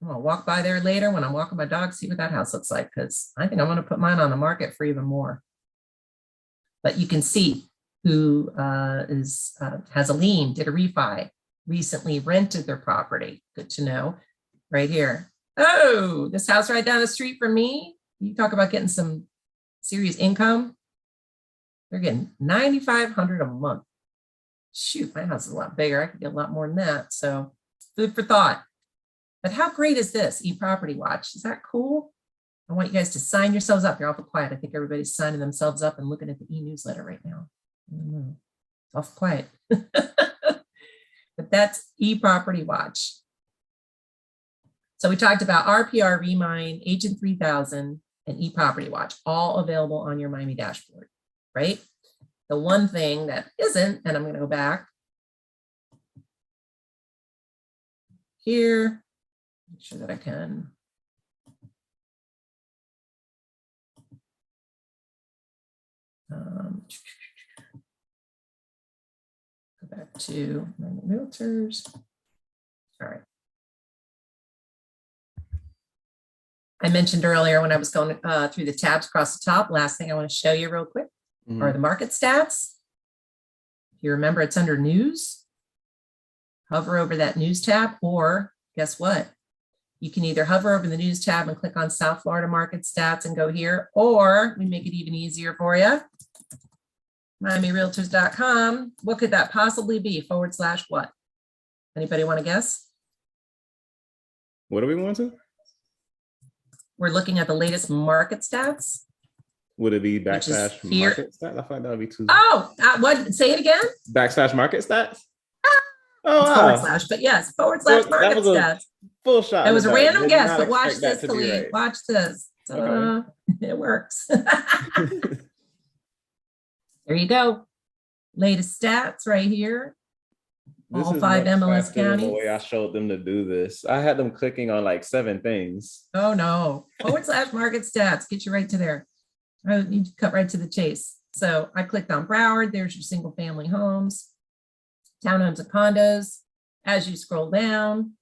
I'm gonna walk by there later when I'm walking my dog, see what that house looks like, because I think I'm gonna put mine on the market for even more. But you can see who has a lien, did a refi, recently rented their property. Good to know. Right here. Oh, this house right down the street from me. You talk about getting some serious income. They're getting $9,500 a month. Shoot, my house is a lot bigger. I could get a lot more than that. So food for thought. But how great is this eProperty Watch? Is that cool? I want you guys to sign yourselves up. You're awful quiet. I think everybody's signing themselves up and looking at the e-newsletter right now. I don't know. It's awful quiet. But that's eProperty Watch. So we talked about RPR, Remine, Agent 3000, and eProperty Watch, all available on your Miami dashboard, right? The one thing that isn't, and I'm going to go back here, make sure that I can. Go back to Miami Realtors. All right. I mentioned earlier when I was going through the tabs across the top, last thing I want to show you real quick are the market stats. If you remember, it's under news. Hover over that news tab, or guess what? You can either hover over the news tab and click on South Florida market stats and go here, or we make it even easier for you. MiamiRealtors.com. What could that possibly be? / what? Anybody want to guess? What do we want to? We're looking at the latest market stats. Would it be / market stats? I thought that would be too. Oh, what? Say it again. / market stats. Oh, wow. / but yes, / market stats. Full shot. It was a random guess, but watch this, Khalid. Right. Watch this. Okay. It works. There you go. Latest stats right here. All 5 MLS counties. The way I showed them to do this, I had them clicking on like 7 things. Oh no! / market stats. Get you right to there. I need to cut right to the chase. So I clicked on Broward. There's your single family homes, townhomes and condos. As you scroll down,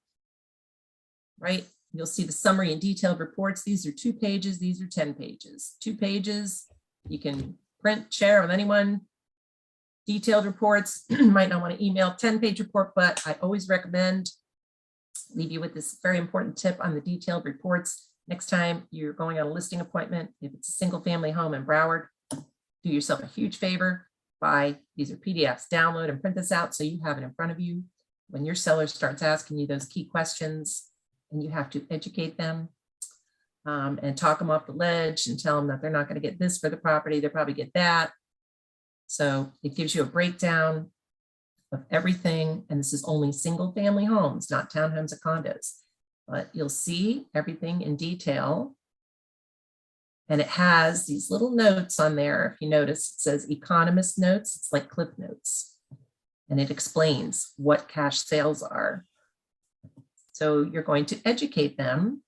right, you'll see the summary and detailed reports. These are 2 pages. These are 10 pages. 2 pages. You can print, share with anyone. Detailed reports, might not want to email 10-page report, but I always recommend leave you with this very important tip on the detailed reports. Next time you're going on a listing appointment, if it's a single family home in Broward, do yourself a huge favor. These are PDFs, download and print this out so you have it in front of you. When your seller starts asking you those key questions and you have to educate them and talk them off the ledge and tell them that they're not going to get this for the property, they'll probably get that. So it gives you a breakdown of everything. And this is only single family homes, not townhomes or condos, but you'll see everything in detail. And it has these little notes on there. If you notice, it says economist notes. It's like clip notes. And it explains what cash sales are. So you're going to educate them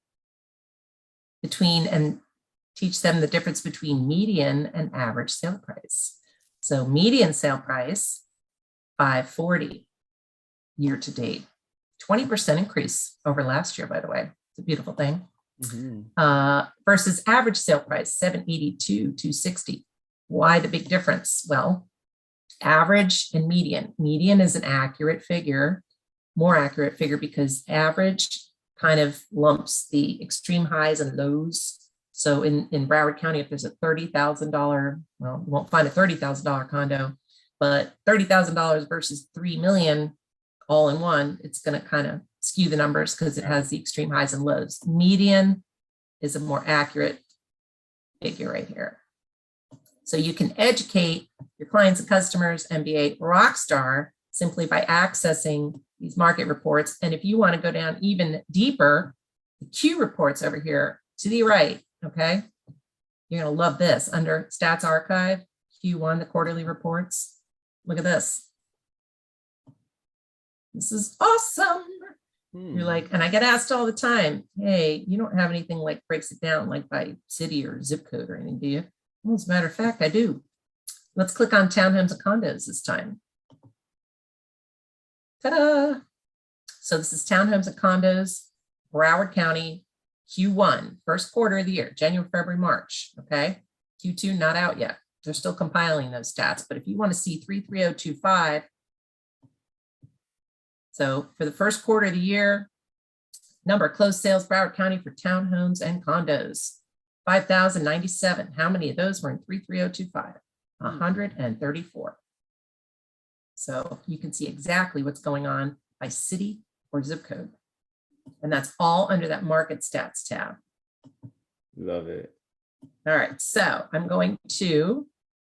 and teach them the difference between median and average sale price. So median sale price, $540 year to date, 20% increase over last year, by the way. It's a beautiful thing. Versus average sale price, $782, $260. Why the big difference? Well, average and median. Median is an accurate figure, more accurate figure, because average kind of lumps the extreme highs and lows. So in Broward County, if there's a $30,000, well, you won't find a $30,000 condo, but $30,000 versus $3 million all in one, it's going to kind of skew the numbers because it has the extreme highs and lows. Median is a more accurate figure right here. So you can educate your clients and customers and be a rock star simply by accessing these market reports. And if you want to go down even deeper, the Q reports over here to the right. Okay, you're going to love this. Under Stats Archive, Q1, the quarterly reports. Look at this. This is awesome. You're like, and I get asked all the time, hey, you don't have anything like breaks it down like by city or zip code or anything, do you? Well, as a matter of fact, I do. Let's click on townhomes and condos this time. Ta-da! So this is townhomes and condos, Broward County, Q1, first quarter of the year, January, February, March, okay? Q2 not out yet. They're still compiling those stats, but if you want to see 33025, so for the first quarter of the year, number of closed sales, Broward County for townhomes and condos, 5,097. How many of those were in 33025? 134. So you can see exactly what's going on by city or zip code. And that's all under that market stats tab. Love it. All right, so I'm going to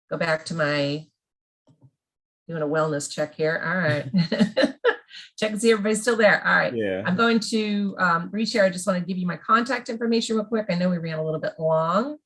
go back to my doing a wellness check here. All right. Check and see everybody's still there. All right. Yeah. I'm going to reshare. I just want to give you my contact information real quick. I know we ran a little bit long.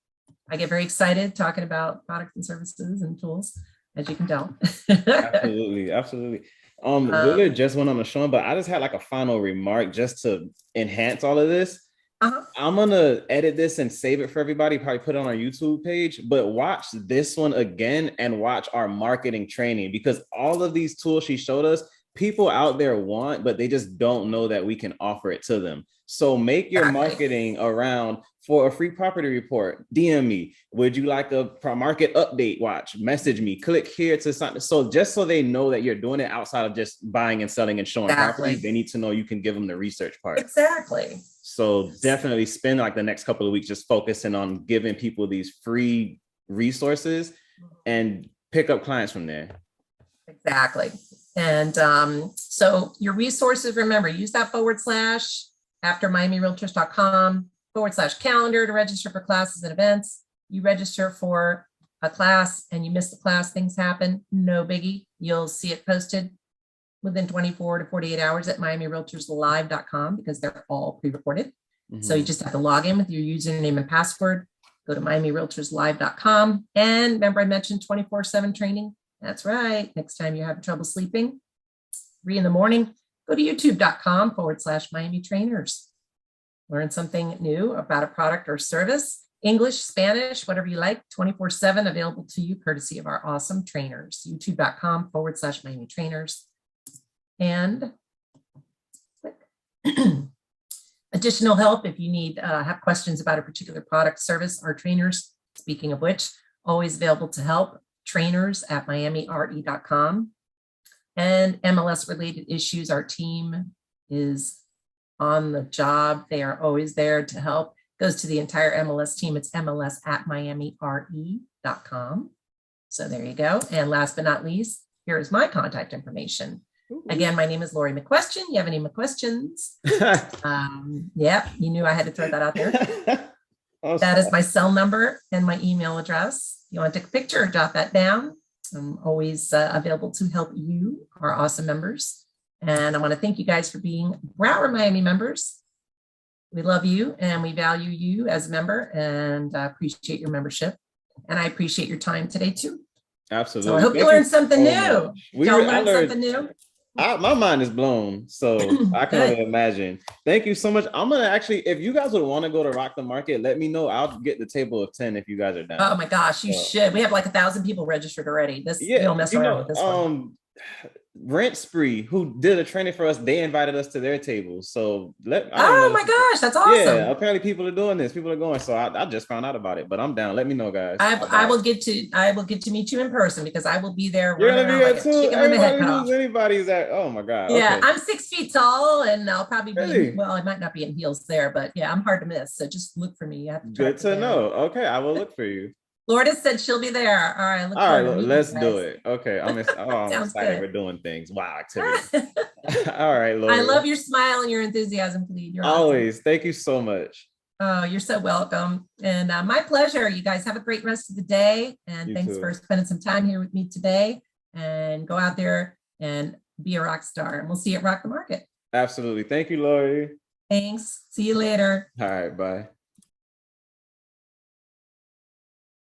I get very excited talking about products and services and tools, as you can tell. Absolutely. Absolutely. Willa just went on the show, but I just had like a final remark just to enhance all of this. I'm gonna edit this and save it for everybody, probably put it on our YouTube page, but watch this one again and watch our marketing training, because all of these tools she showed us, people out there want, but they just don't know that we can offer it to them. So make your marketing around for a free property report. DM me. Would you like a market update? Watch, message me, click here to sign. So just so they know that you're doing it outside of just buying and selling and showing properties, they need to know you can give them the research part. Exactly. So definitely spend like the next couple of weeks just focusing on giving people these free resources and pick up clients from there. Exactly. And so your resources, remember, use that / after miamirealtors.com /calendar to register for classes and events. You register for a class and you miss the class, things happen, no biggie. You'll see it posted within 24 to 48 hours at miamirealtorslive.com, because they're all pre-recorded. So you just have to log in with your username and password, go to miamirealtorslive.com. And remember, I mentioned 24/7 training. That's right. Next time you have trouble sleeping, 3 in the morning, go to youtube.com /Miami trainers. Learn something new about a product or service, English, Spanish, whatever you like, 24/7 available to you courtesy of our awesome trainers. youtube.com /Miami trainers. And click. Additional help if you need, have questions about a particular product, service, our trainers, speaking of which, always available to help. Trainers at miamire.com. And MLS related issues, our team is on the job. They are always there to help. Goes to the entire MLS team. It's MLS at miamire.com. So there you go. And last but not least, here is my contact information. Again, my name is Lori McQuestion. You have any questions? Yeah, you knew I had to throw that out there. Awesome. That is my cell number and my email address. You want to take a picture, jot that down. I'm always available to help you, our awesome members. And I want to thank you guys for being Broward Miami members. We love you and we value you as a member, and appreciate your membership. And I appreciate your time today too. Absolutely. So I hope you learned something new. Y'all learned something new? My mind is blown, so I can only imagine. Thank you so much. I'm gonna actually, if you guys would want to go to Rock the Market, let me know. I'll get the table of 10 if you guys are down. Oh my gosh, you should. We have like 1,000 people registered already. You don't mess around with this one. Rent Spree, who did a training for us, they invited us to their table. So oh my gosh, that's awesome. Yeah, apparently people are doing this. People are going. So I just found out about it, but I'm down. Let me know, guys. I will get to meet you in person, because I will be there. You're gonna be there too. Anybody's at. Oh my god. Yeah, okay. I'm 6 feet tall, and I'll probably be. Well, I might not be in heels there, but yeah, I'm hard to miss. So just look for me. You have to. Good to know. Okay, I will look for you. Lourdes said she'll be there. All right. All right, let's do it. Okay. I'm excited for doing things. Wow, activity. All right, Lourdes. I love your smile and your enthusiasm, Khalid. You're always. Awesome. Thank you so much. Oh, you're so welcome. And my pleasure. You guys have a great rest of the day. And thanks for spending some time here with me today. And go out there and be a rock star. And we'll see you at Rock the Market. Absolutely. Thank you, Lori. Thanks. See you later. All right. Bye.